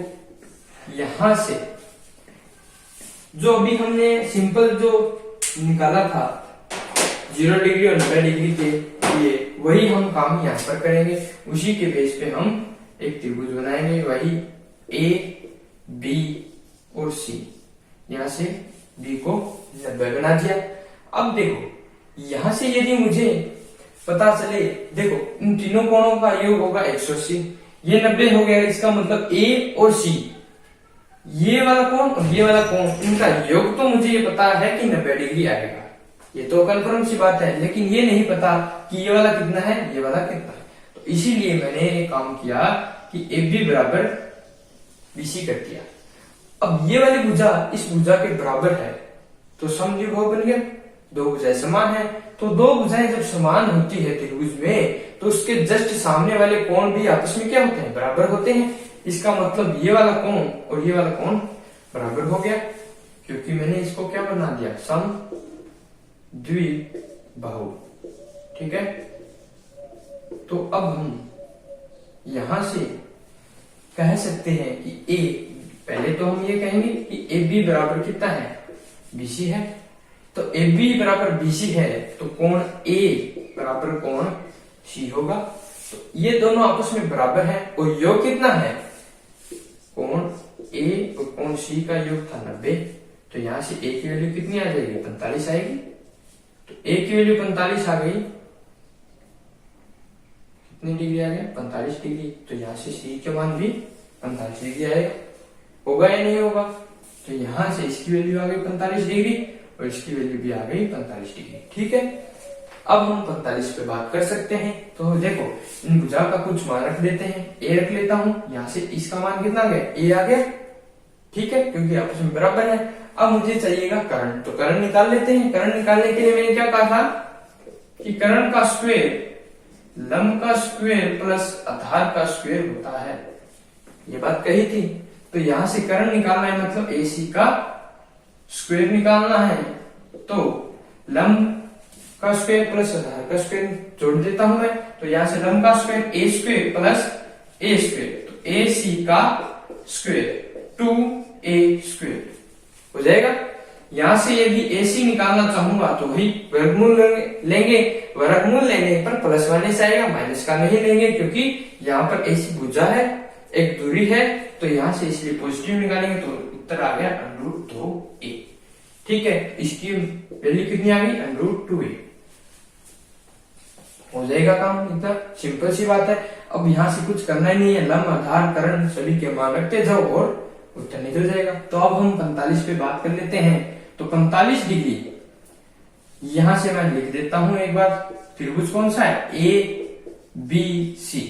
Speaker 2: यहां से जो अभी हमने सिंपल जो निकाला था 0 डिग्री और 90 डिग्री के लिए, वही हम काम यहाँ पर करेंगे। उसी के बेस पे हम एक त्रिभुज बनाएंगे, वही ए, बी और सी। यहां से बी को 90 बना दिया। अब देखो यहां से यदि मुझे पता चले, देखो इन तीनों कोणों का योग होगा 180, ये 90 हो गया, इसका मतलब ए और सी, ये वाला कोण और ये वाला कोण, इनका योग तो मुझे ये पता है कि 90 डिग्री आएगा, ये तो कंफर्म सी बात है, लेकिन ये नहीं पता कि ये वाला कितना है, ये वाला कितना है। तो इसीलिए मैंने एक काम किया कि AB बराबर BC कर दिया। अब ये वाली भुजा इस भुजा के बराबर है, तो समद्विबाहु बन गया, दो भुजाएं समान है। तो दो भुजाएं जब समान होती है त्रिभुज में, तो उसके जस्ट सामने वाले कोण भी आपस में क्या होते हैं, बराबर होते हैं। इसका मतलब ये वाला कोण और ये वाला कोण बराबर हो गया, क्योंकि मैंने इसको क्या बना दिया, समद्विबाहु। ठीक है, तो अब हम यहां से कह सकते हैं कि A, पहले तो हम ये कहेंगे कि AB बराबर कितना है, BC है। तो AB बराबर BC है, तो कोण A बराबर कोण C होगा। तो ये दोनों आपस में बराबर है, और योग कितना है, कोण A और कोण C का योग था 90। तो यहां से A की वैल्यू कितनी आ जाएगी, 45 आएगी। तो A की वैल्यू 45 आ गई, कितनी डिग्री आ गया, 45 डिग्री। तो यहां से C के मान भी 45 डिग्री आएगा, होगा या नहीं होगा। तो यहां से इसकी वैल्यू आ गई 45 डिग्री और इसकी वैल्यू भी आ गई 45 डिग्री। ठीक है, अब हम 45 पे बात कर सकते हैं। तो देखो इन भुजा का कुछ मान रख देते हैं, A रख लेता हूं, यहां से इसका मान कितना आ गया, A आ गया। ठीक है, क्योंकि आपस में बराबर है। अब मुझे चाहिएगा कर्ण, तो कर्ण निकाल लेते हैं। कर्ण निकालने के लिए मैंने क्या कहा था कि कर्ण का स्क्वायर लंब का स्क्वायर प्लस आधार का स्क्वायर होता है, ये बात कही थी। तो यहां से कर्ण निकालना है, मतलब AC का स्क्वायर निकालना है। तो लंब का स्क्वायर प्लस आधार का स्क्वायर जोड़ देता हूं मैं। तो यहां से लंब का square A square plus A square, तो AC का स्क्वायर 2A स्क्वायर हो जाएगा। यहां से यदि AC निकालना चाहूंगा तो वही वर्गमूल लेंगे, वर्गमूल लेने पर प्लस वाले से आएगा, माइनस का नहीं लेंगे, क्योंकि यहाँ पर AC भुजा है, एक दूरी है, तो यहां से इसलिए पॉजिटिव निकालेंगे, तो उत्तर आ गया √2A। ठीक है, इसकी वैल्यू कितनी आ गई, √2A हो जाएगा काम। इतना सिंपल सी बात है। अब यहां से कुछ करना ही नहीं है, लंब आधार कर्ण सभी के मान रखते जाओ और उत्तर निकल जाएगा। तो अब हम 45 पे बात कर लेते हैं। तो 45 डिग्री यहां से मैं लिख देता हूं एक बार, त्रिभुज कौन सा है, ABC।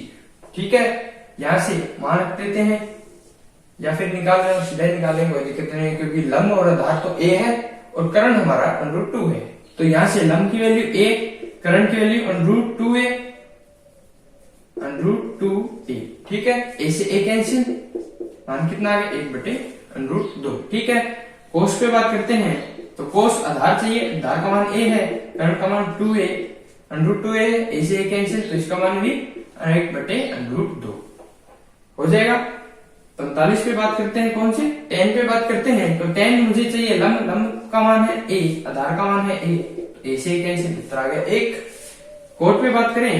Speaker 2: ठीक है, यहां से मान रख देते हैं, या फिर निकाल रहे सीधा निकालेंगे, कोई दिक्कत नहीं, क्योंकि लंब और आधार तो A है और कर्ण हमारा √2 है। तो यहां से लंब की वैल्यू A, कर्ण की वैल्यू √2A। ठीक है, A से A कैंसिल, मान कितना आ गया, 1/√2। ठीक है, कोस पे बात करते हैं। तो कोस आधार चाहिए, आधार का मान A है, कर्ण का मान 2A, √2A है, A से A कैंसिल, तो इसका मान भी 1/√2 हो जाएगा। 45 पे बात करते हैं, कौन से tan पे बात करते हैं। तो tan मुझे चाहिए लंब का मान है a, आधार का मान है a, तो a से कैसे उत्तर आ गया 1। कोट पे बात करें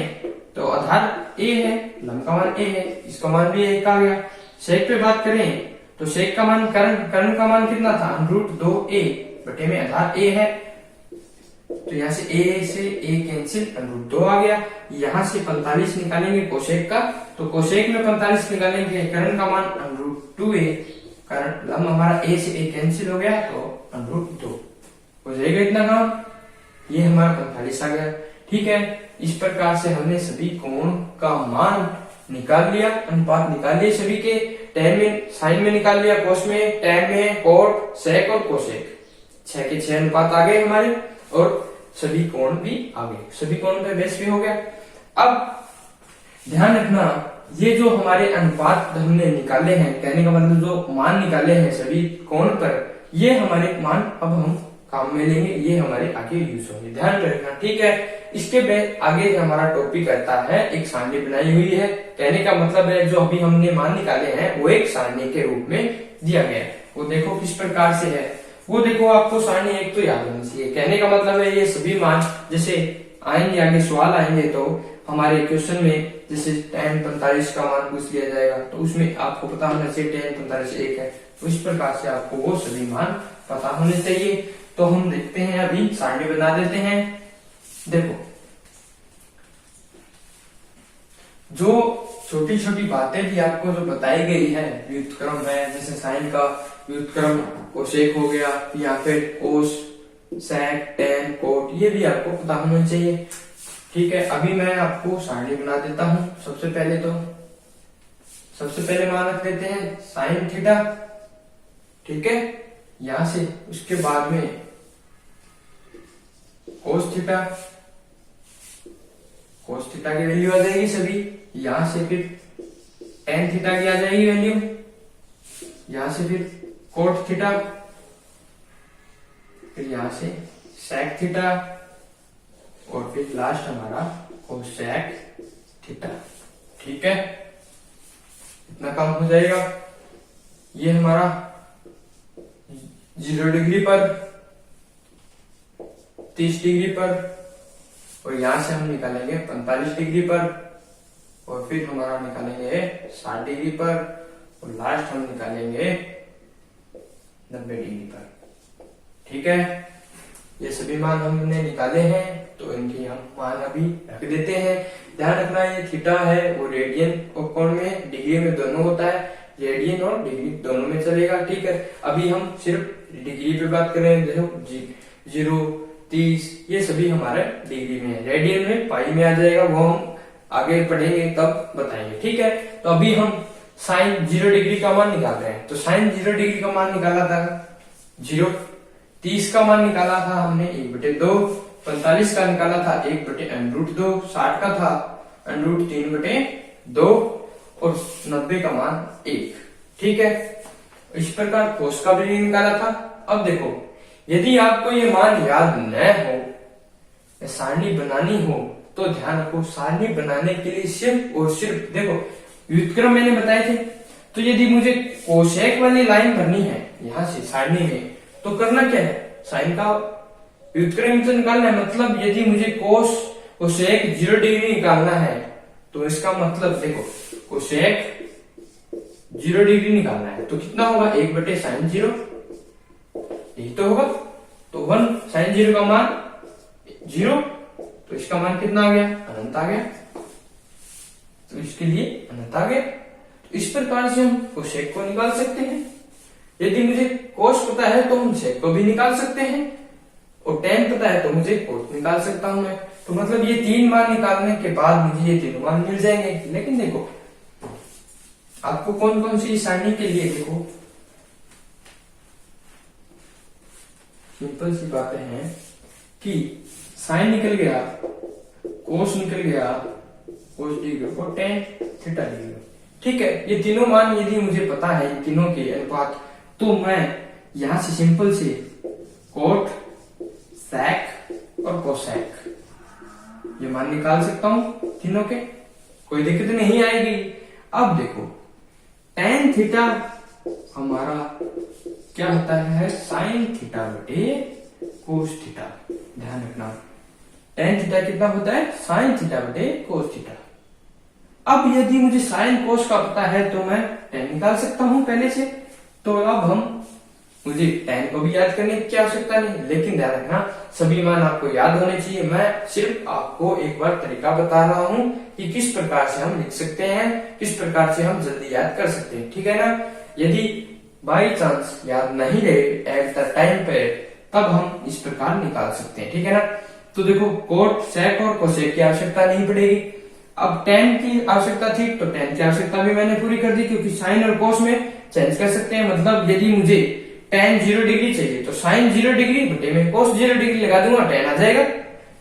Speaker 2: तो आधार a है, लंब का मान a है, इसका मान भी 1 आ गया। सेक पे बात करें तो सेक का मान कर्ण का मान कितना था √2a, बटे में आधार a है, तो यहाँ से a कैंसिल √2 आ गया। यहाँ से 45 निकालेंगे कोसेक का, तो कोसेक में 45 निकालेंगे, कर्ण का मान √2a, कर्ण लंब हमारा a से a कैंसिल हो गया तो √2 हो जाएगा इतना काम। ये हमारा 45 आ गया। ठीक है, इस प्रकार से हमने सभी कोण का मान निकाल लिया, अनुपात निकाल लिए सभी के। tan में साइन में निकाल लिया, कोस में, tan में कोट, सेक और कोसेक, 6 के 6 अनुपात आ गए हमारे, और सभी कोण भी आ गए, सभी कोण पे बेस भी हो गया। अब ध्यान रखना, ये जो हमारे अनुपात हमने निकाले हैं, कहने का मतलब जो मान निकाले हैं सभी कोण पर, ये हमारे मान अब हम काम में लेंगे, ये हमारे आगे यूज होंगे, ध्यान रखना। ठीक है, इसके बाद आगे हमारा टॉपिक आता है, एक सारणी बनाई हुई है, कहने का मतलब है जो अभी हमने मान निकाले हैं वो एक सारणी के रूप में दिया गया है। वो देखो किस प्रकार से है, वो देखो आपको सारणी एक तो याद होनी चाहिए। कहने का मतलब है ये सभी मान जैसे आएंगे, आगे सवाल आएंगे तो हमारे क्वेश्चन में जैसे tan 45 का मान पूछ लिया जाएगा, तो उसमें आपको पता होना चाहिए tan 45 1 है, तो इस प्रकार से आपको वो सभी मान पता होने चाहिए। तो हम देखते हैं, अभी सारणी बना देते हैं। देखो, जो छोटी छोटी बातें भी आपको जो बताई गई है, व्युत्क्रम है, जैसे साइन का व्युत्क्रम कोसेक हो गया, या फिर कोस, सेक, tan, कोट, ये भी आपको पता होना चाहिए। ठीक है, अभी मैं आपको सारणी बना देता हूं। सबसे पहले मान रख लेते हैं साइन थीटा, ठीक है, यहां से उसके बाद में कोस थीटा की वैल्यू आ जाएगी सभी, यहां से फिर tan थीटा की आ जाएगी वैल्यू, यहां से फिर कोट थीटा, फिर यहां से सेक थीटा, और फिर लास्ट हमारा कोसेक थीटा। ठीक है, इतना काम हो जाएगा। ये हमारा 0 डिग्री पर, 30 डिग्री पर, और यहां से हम निकालेंगे 45 डिग्री पर, और फिर हमारा निकालेंगे 60 डिग्री पर, और लास्ट हम निकालेंगे 90 डिग्री पर। ठीक है, ये सभी मान हमने निकाले हैं, तो इनकी हम मान अभी रख देते हैं। ध्यान रखना, ये थीटा है वो रेडियन और कोण में, डिग्री में दोनों होता है, रेडियन और डिग्री दोनों में चलेगा। ठीक है, अभी हम सिर्फ डिग्री पे बात करें, देखो 0, 30, ये सभी हमारे डिग्री में है, रेडियन में पाई में आ जाएगा, वो हम आगे पढ़ेंगे तब बताएंगे। ठीक है, तो अभी हम साइन 0 डिग्री का मान निकाल रहे हैं। तो साइन 0 डिग्री का मान निकाला था 0, 30 का मान निकाला था हमने 1/2, 45 का निकाला था 1/√2, 60 का था √3/2, और 90 का मान 1। ठीक है, इस प्रकार कोस का भी निकाला था। अब देखो, यदि आपको ये मान याद न हो, सारणी बनानी हो, तो ध्यान रखो, सारणी बनाने के लिए सिर्फ और सिर्फ देखो, व्युत्क्रम मैंने बताए थे, तो यदि मुझे कोसेक वाली लाइन भरनी है यहां से सारणी में, तो करना क्या है, साइन का व्युत्क्रम तो निकालना है। मतलब यदि मुझे कोसेक 0 डिग्री निकालना है, तो इसका मतलब देखो, कोसेक 0 डिग्री निकालना है, तो कितना होगा 1/sin0, यही तो होगा। तो 1sin0 का मान 0, तो इसका मान कितना आ गया, अनंत आ गया, तो इसके लिए अनंत आ गया। तो इस प्रकार से हम कोसेक को निकाल सकते हैं। यदि मुझे कोस पता है तो हम सेक को भी निकाल सकते हैं, और tan पता है तो मुझे कोट निकाल सकता हूं मैं। तो मतलब ये 3 मान निकालने के बाद मुझे ये 3 मान मिल जाएंगे। लेकिन देखो, आपको कौन कौन सी सारणी के लिए, देखो सिंपल सी बातें हैं कि साइन निकल गया, कोस निकल गया, कोस डिग्री और tan थीटा डिग्री। ठीक है, ये तीनों मान यदि मुझे पता है, ये तीनों के अनुपात, तो मैं यहां से सिंपल से कोट, सेक और कोसेक ये मान निकाल सकता हूं तीनों के। कोई दिक्कत नहीं आएगी। अब देखो tan थीटा हमारा क्या होता है, sin थीटा बटे cos थीटा। ध्यान रखना tan थीटा कितना होता है, sin थीटा बटे cos थीटा। अब यदि मुझे sin cos का पता है तो मैं tan निकाल सकता हूं पहले से। तो अब मुझे tan को भी याद करने की आवश्यकता नहीं, लेकिन ध्यान रखना सभी मान आपको याद होने चाहिए। मैं सिर्फ आपको एक बार तरीका बता रहा हूं कि किस प्रकार से हम लिख सकते हैं, किस प्रकार से हम जल्दी याद कर सकते हैं, ठीक है ना। यदि बाई चांस याद नहीं रहे एट द टाइम पे, तब हम इस प्रकार निकाल सकते हैं, ठीक है ना। तो देखो कोट सेक और कोसेक की आवश्यकता नहीं पड़ेगी। अब tan की आवश्यकता थी तो tan की आवश्यकता भी मैंने पूरी कर दी, क्योंकि साइन और कोस में चेंज कर सकते हैं। मतलब यदि मुझे tan 0 डिग्री चाहिए तो साइन 0 डिग्री बटे में कोस 0 डिग्री लगा दूंगा, tan आ जाएगा।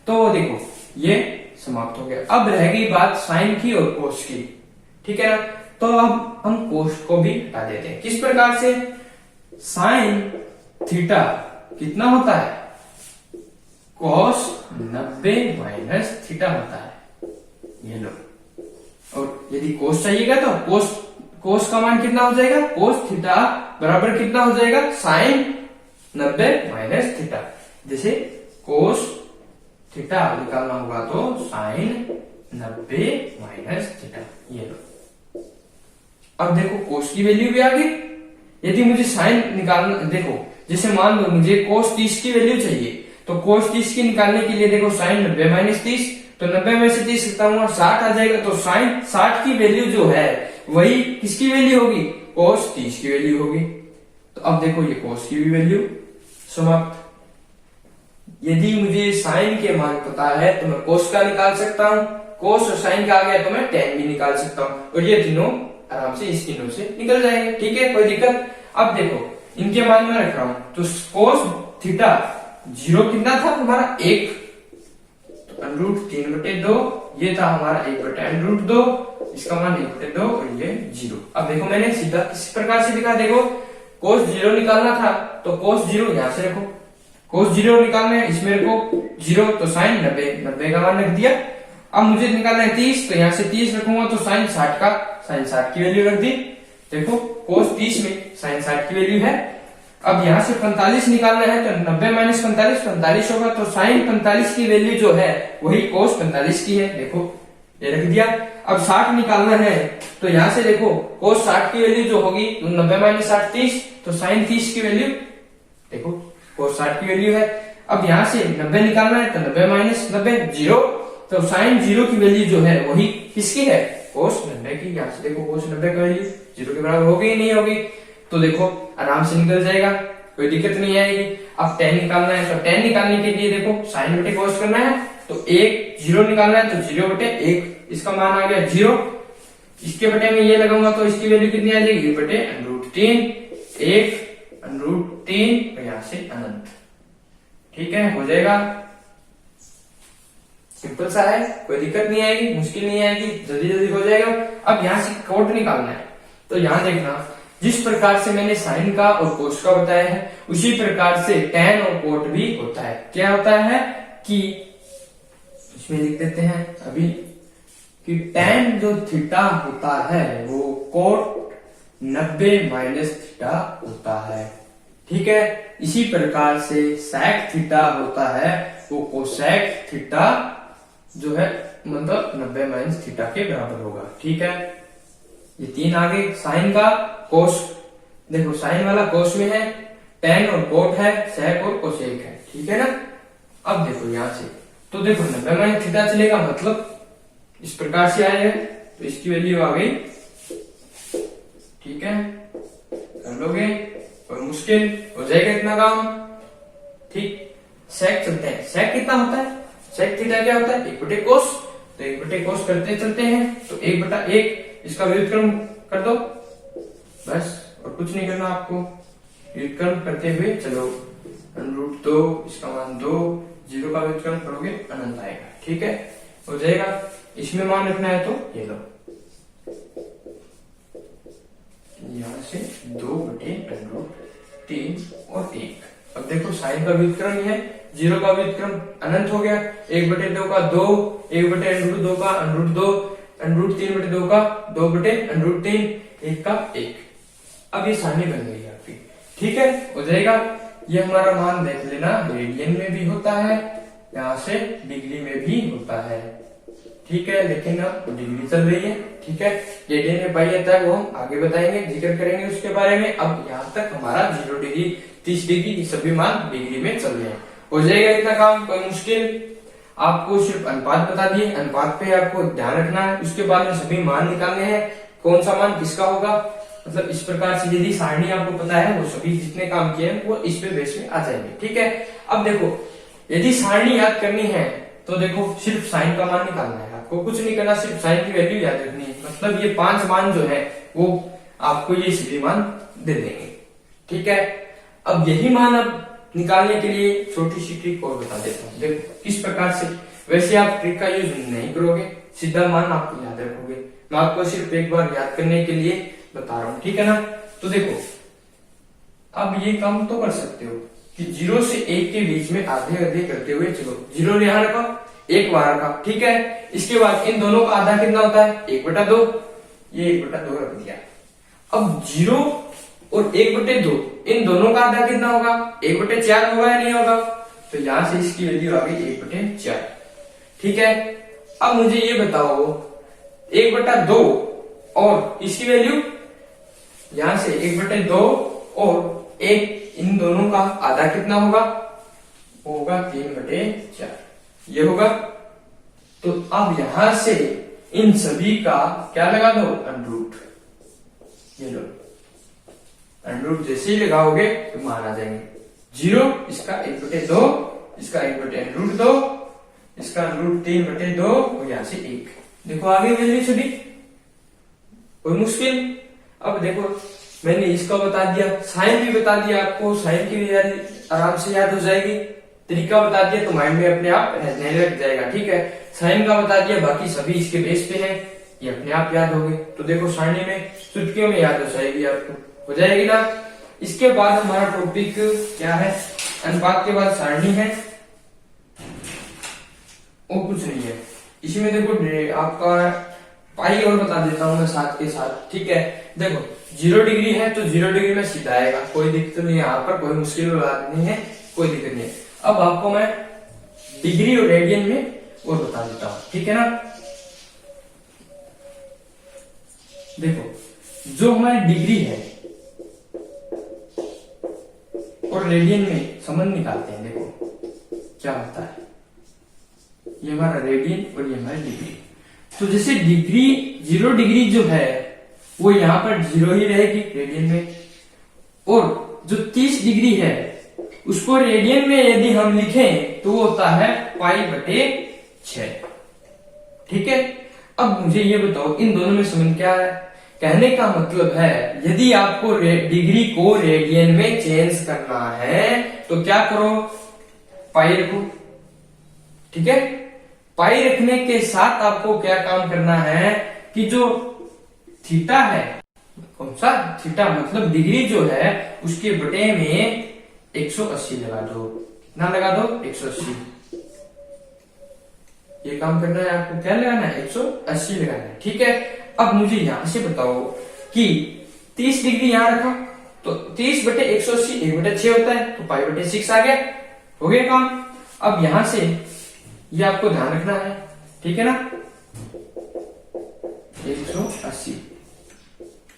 Speaker 2: तो देखो ये समाप्त हो गया। अब रह गई बात साइन की और कोस की, ठीक है ना। तो अब हम कोस को भी हटा देते हैं। किस प्रकार से, साइन थीटा कितना होता है, कोस 90 माइनस थीटा होता है, ये लो। और यदि कोस चाहिएगा तो कोस का मान कितना हो जाएगा, कोस थीटा बराबर कितना हो जाएगा, साइन 90 माइनस थीटा। जैसे कोस थीटा निकालना होगा तो साइन 90 माइनस थीटा, ये लो। अब देखो कोस की वैल्यू भी आ गई। यदि मुझे साइन निकालना, देखो जैसे मान लो मुझे कोस 30 की वैल्यू चाहिए, तो कोस 30 की निकालने के लिए देखो साइन 90 माइनस 30, तो 90 में से 30 खत्म हुआ 60 आ जाएगा। तो साइन 60 की वैल्यू जो है वही किसकी वैल्यू होगी, कोस 30 की वैल्यू होगी। तो अब देखो ये कोस की भी वैल्यू समाप्त। यदि मुझे साइन के मान पता है तो मैं कोस का निकाल सकता हूं, कोस और साइन का आ गया तो मैं tan भी निकाल सकता हूं, और ये तीनों आराम से इस तीनों से निकल जाएंगे, ठीक है, कोई दिक्कत। अब देखो इनके मान में रख रहा हूं, तो कोस थीटा 0 कितना था हमारा 1, तो √3/2, ये था हमारा 1/√2, इसका मान 1/2 और ये 0। अब देखो मैंने सीधा किस प्रकार से लिखा, देखो कोस 0 निकालना था तो कोस 0 यहां से रखो, कोस 0 निकालना है इसमें रखो 0, तो साइन 90 का मान रख दिया। अब मुझे निकालना है 30, तो यहाँ से 30 रखूंगा तो साइन 60 की वैल्यू रख दी। देखो कोस 30 में साइन 60 की वैल्यू है। अब यहाँ से 45 निकालना है तो 90 माइनस 45 होगा, तो साइन 45 की वैल्यू जो है वही कोस 45 की है, देखो ये रख दिया। अब 60 निकालना है तो यहाँ से देखो कोस 60 की वैल्यू जो होगी 90 माइनस 60 30, तो साइन 30 की वैल्यू देखो कोस 60 की वैल्यू है। अब यहाँ से 90 निकालना है तो 90 माइनस 90 0, तो साइन 0 की वैल्यू जो है वही किसकी है, कोस 90 की। यहाँ से देखो कोस 90 की वैल्यू 0 के बराबर होगी नहीं होगी, तो देखो आराम से निकल जाएगा, कोई दिक्कत नहीं आएगी। अब tan निकालना है तो tan निकालने के लिए देखो साइन बटे कोस करना है, तो 0 निकालना है तो 0/1, इसका मान आ गया 0। इसके बटे में ये लगाऊंगा तो इसकी वैल्यू कितनी आ जाएगी, बटे √3, 1/√3 और यहाँ से अनंत, ठीक है, हो जाएगा। सिंपल सा है, कोई दिक्कत नहीं आएगी, मुश्किल नहीं आएगी, जल्दी जल्दी हो जाएगा। अब यहाँ से कोट निकालना है, तो यहाँ देखना जिस प्रकार से मैंने साइन का और कोस का बताया है उसी प्रकार से tan और कोट भी होता है। क्या होता है कि इसमें लिख देते हैं अभी कि tan जो थीटा होता है वो कोट 90 माइनस थीटा होता है, ठीक है। इसी प्रकार से sec थीटा होता है वो कोसेक थीटा जो है मतलब 90 माइनस थीटा के बराबर होगा, ठीक है। ये 3 आ गए, साइन का कोस, देखो साइन वाला कोस में है, tan और कोट है, सेक और कोसेक है, ठीक है ना। अब देखो यहां से तो देखो 90 माइनस थीटा चलेगा, मतलब इस प्रकार से आया है, तो इसकी वैल्यू आ गई, ठीक है, कर लोगे और मुश्किल हो जाएगा इतना काम, ठीक। सेक चलते हैं, सेक कितना होता है, सेक थीटा क्या होता है 1/कोस, तो 1/कोस करते चलते हैं तो 1/1, इसका व्युत्क्रम कर दो बस, और कुछ नहीं करना आपको, व्युत्क्रम करते हुए चलो, √2, इसका मान 2, 0 का व्युत्क्रम करोगे अनंत आएगा, ठीक है, हो जाएगा। इसमें मान रखना है तो ये लो, यहां से 2/√3 और 1। अब देखो साइन का व्युत्क्रम ही है, 0 का व्युत्क्रम अनंत हो गया, 1/2 का 2, 1/√2 का √2, √3/2 का 2/√3, 1 का 1। अब ये सारणी बन गई आपकी, ठीक है, हो जाएगा। ये हमारा मान देख लेना, रेडियन में भी होता है, यहाँ से डिग्री में भी होता है, ठीक है, लेकिन अब डिग्री चल रही है, ठीक है। रेडियन में पाई जाता है वो हम आगे बताएंगे, जिक्र करेंगे उसके बारे में। अब यहाँ तक हमारा 0 डिग्री, 30 डिग्री, ये सभी मान डिग्री में चल रहे हैं। हो जाएगा इतना काम, कोई मुश्किल? आपको सिर्फ अनुपात बता दिए, अनुपात पे आपको ध्यान रखना है, उसके बाद में सभी मान निकालने हैं, कौन सा मान किसका होगा। मतलब इस प्रकार से यदि सारणी आपको पता है, वो सभी जितने काम किए हैं वो इस पे बेस में आ जाएंगे, ठीक है। अब देखो, यदि सारणी याद करनी है तो देखो सिर्फ साइन का मान निकालना है, आपको कुछ नहीं करना, सिर्फ साइन की वैल्यू याद रखनी है। मतलब ये 5 मान जो है वो आपको ये सभी मान दे देंगे, ठीक है। अब यही मान अब निकालने के लिए छोटी सी ट्रिक और बता देता हूँ, देखो किस प्रकार से। वैसे आप ट्रिक का यूज नहीं करोगे, सीधा मान आपको याद रखोगे, मैं आपको सिर्फ एक बार याद करने के लिए बता रहा हूँ, ठीक है ना। तो देखो, अब ये काम तो कर सकते हो कि 0 से 1 के बीच में आधे आधे करते हुए चलो, 0 यहाँ रखा, 1 वहां रखा, ठीक है। इसके बाद इन दोनों का आधा कितना होता है? 1/2, ये 1/2 रख दिया। अब 0 और 1/2, इन दोनों का आधा कितना होगा? 1/4 होगा या नहीं होगा? तो यहां से इसकी वैल्यू आ गई 1/4, ठीक है। अब मुझे ये बताओ, 1/2 और इसकी वैल्यू, यहां से 1/2 और 1, इन दोनों का आधा कितना होगा? होगा 3/4, ये होगा। तो अब यहां से इन सभी का क्या लगा दो? √, ये लो, √, जैसे ही लगाओगे तो मान आ जाएंगे। 0, इसका 1/2, इसका 1/√2, इसका √3/2 और यहां से 1। देखो आगे वैल्यू सभी, कोई मुश्किल? अब देखो, मैंने इसका बता दिया, साइन भी बता दिया आपको, साइन की भी आराम से याद हो जाएगी। तरीका बता दिया तो माइंड में अपने आप रहने लग जाएगा, ठीक है। साइन का बता दिया, बाकी सभी इसके बेस पे हैं, ये अपने आप याद हो गए। तो देखो सारणी में चुटकियों में याद हो जाएगी आपको, हो जाएगी ना। इसके बाद हमारा टॉपिक क्या है? अनुपात के बाद सारणी है और कुछ नहीं है। इसमें देखो आपका पाई और बता देता हूं मैं साथ के साथ, ठीक है। देखो 0 डिग्री है तो 0 डिग्री में सीधा आएगा, कोई दिक्कत नहीं है, यहाँ पर कोई मुश्किल बात नहीं है, कोई दिक्कत नहीं है। अब आपको मैं डिग्री और रेडियन में और बता देता हूं, ठीक है ना। देखो जो हमारी डिग्री है और रेडियन में संबंध निकालते हैं, देखो क्या होता है, ये हमारा रेडियन और ये हमारी डिग्री। तो जैसे डिग्री 0 डिग्री जो है वो यहां पर 0 ही रहेगी रेडियन में, और जो 30 डिग्री है उसको रेडियन में यदि हम लिखें तो वो होता है π/6, ठीक है। अब मुझे ये बताओ इन दोनों में संबंध क्या है? कहने का मतलब है यदि आपको डिग्री को रेडियन में चेंज करना है तो क्या करो? पाई रखो, ठीक है। पाई रखने के साथ आपको क्या काम करना है कि जो थीटा है, कौन सा थीटा, मतलब डिग्री जो है उसके बटे में 180 लगा दो। कितना लगा दो? 180। ये काम करना है आपको, क्या लगाना है? 180 लगाना है, ठीक है। अब मुझे यहां से बताओ कि 30 डिग्री यहां रखा तो 30/180 1/6 होता है, तो π/6 आ गया, हो गया काम। अब यहां से ये आपको ध्यान रखना है, ठीक है ना, 180,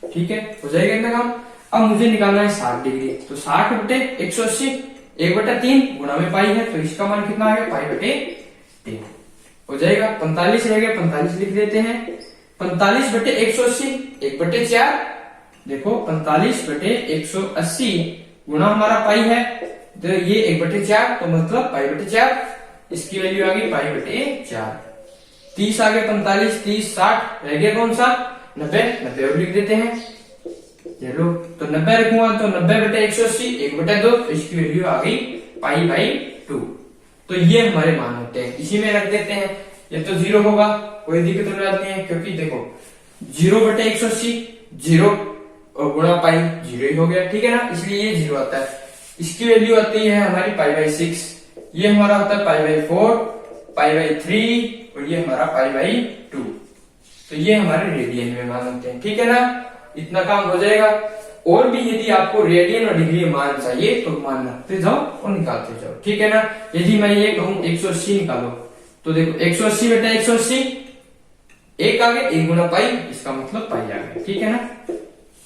Speaker 2: ठीक है, हो जाएगा इतना काम। अब मुझे निकालना है 60 डिग्री, तो 60/180 1/3 गुणा में पाई है, तो इसका मान कितना आ गया? π/3 हो जाएगा। 45 रह गया, 45 लिख देते हैं। 45/180 1/4, देखो 45/180 गुणा हमारा पाई है, तो ये 1/4, तो मतलब π/4, इसकी वैल्यू आ गई π/4। 30 आ गया, 45, 30, 60 रह गया कौन सा? 90, 90 और लिख देते हैं, ये लो। तो 90 रखूंगा तो 90/180 1/2, तो इसकी वैल्यू आ गई π/2। तो ये हमारे मान होते हैं, इसी में रख देते हैं। ये तो 0 होगा, कोई दिक्कत नहीं है, क्योंकि देखो 0/180 0 और गुणा पाई 0 ही हो गया, ठीक है ना, इसलिए ये 0 आता है। इसकी वैल्यू आती है हमारी π/6, ये हमारा होता है π/4, π/3 और ये हमारा π/2, तो ये हमारे रेडियन में मान होते हैं। ठीक है ना, इतना काम हो जाएगा। और भी यदि आपको रेडियन और डिग्री में मान चाहिए तो मान रखते जाओ और निकालते जाओ। ठीक है ना, यदि मैं ये कहूं 180 निकालो, तो देखो 180 बेटा 180, एक आगे 1 गुना पाई, इसका मतलब पाई आ गया। ठीक है ना,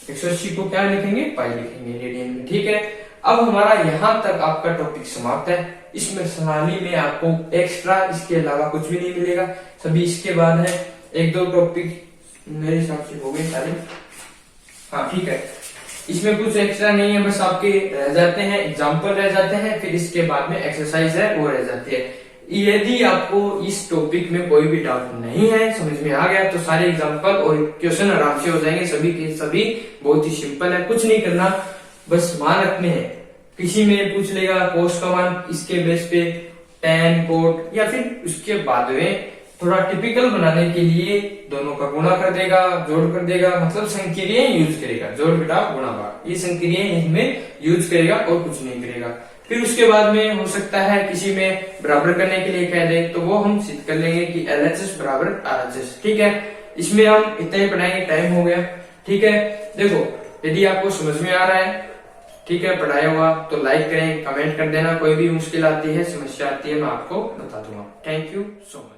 Speaker 2: 180 को क्या लिखेंगे, पाई लिखेंगे रेडियन में। ठीक है, अब हमारा यहां तक आपका टॉपिक समाप्त है। इसमें प्रणाली में आपको एक्स्ट्रा इसके अलावा कुछ भी नहीं मिलेगा, सभी इसके बाद है। 1-2 टॉपिक मेरे हिसाब से हो गए सारे। हाँ ठीक है, इसमें कुछ एक्स्ट्रा नहीं है, बस आपके रह जाते हैं एग्जाम्पल रह जाते हैं, फिर इसके बाद में एक्सरसाइज है वो रह जाती है। यदि आपको इस टॉपिक में कोई भी डाउट नहीं है, समझ में आ गया, तो सारे एग्जाम्पल और क्वेश्चन आराम से हो जाएंगे। सभी के सभी बहुत ही सिंपल है, कुछ नहीं करना, बस मान रखने हैं। किसी में पूछ लेगा कोस का मान, इसके बेस पे tan कोट, या फिर उसके बाद में थोड़ा टिपिकल बनाने के लिए दोनों का गुणा कर देगा, जोड़ कर देगा, मतलब संक्रियाएं यूज करेगा, जोड़ घटाव गुणा भाग, ये संक्रियाएं इसमें यूज करेगा और कुछ नहीं करेगा। फिर उसके बाद में हो सकता है किसी में बराबर करने के लिए कह दे, तो वो हम सिद्ध कर लेंगे कि LHS बराबर RHS। ठीक है, इसमें हम इतना ही पढ़ाएंगे, टाइम हो गया। ठीक है, देखो यदि आपको समझ में आ रहा है, ठीक है, पढ़ाया हुआ, तो लाइक करें, कमेंट कर देना। कोई भी मुश्किल आती है, समस्या आती है, मैं आपको बता दूंगा। Thank you so much.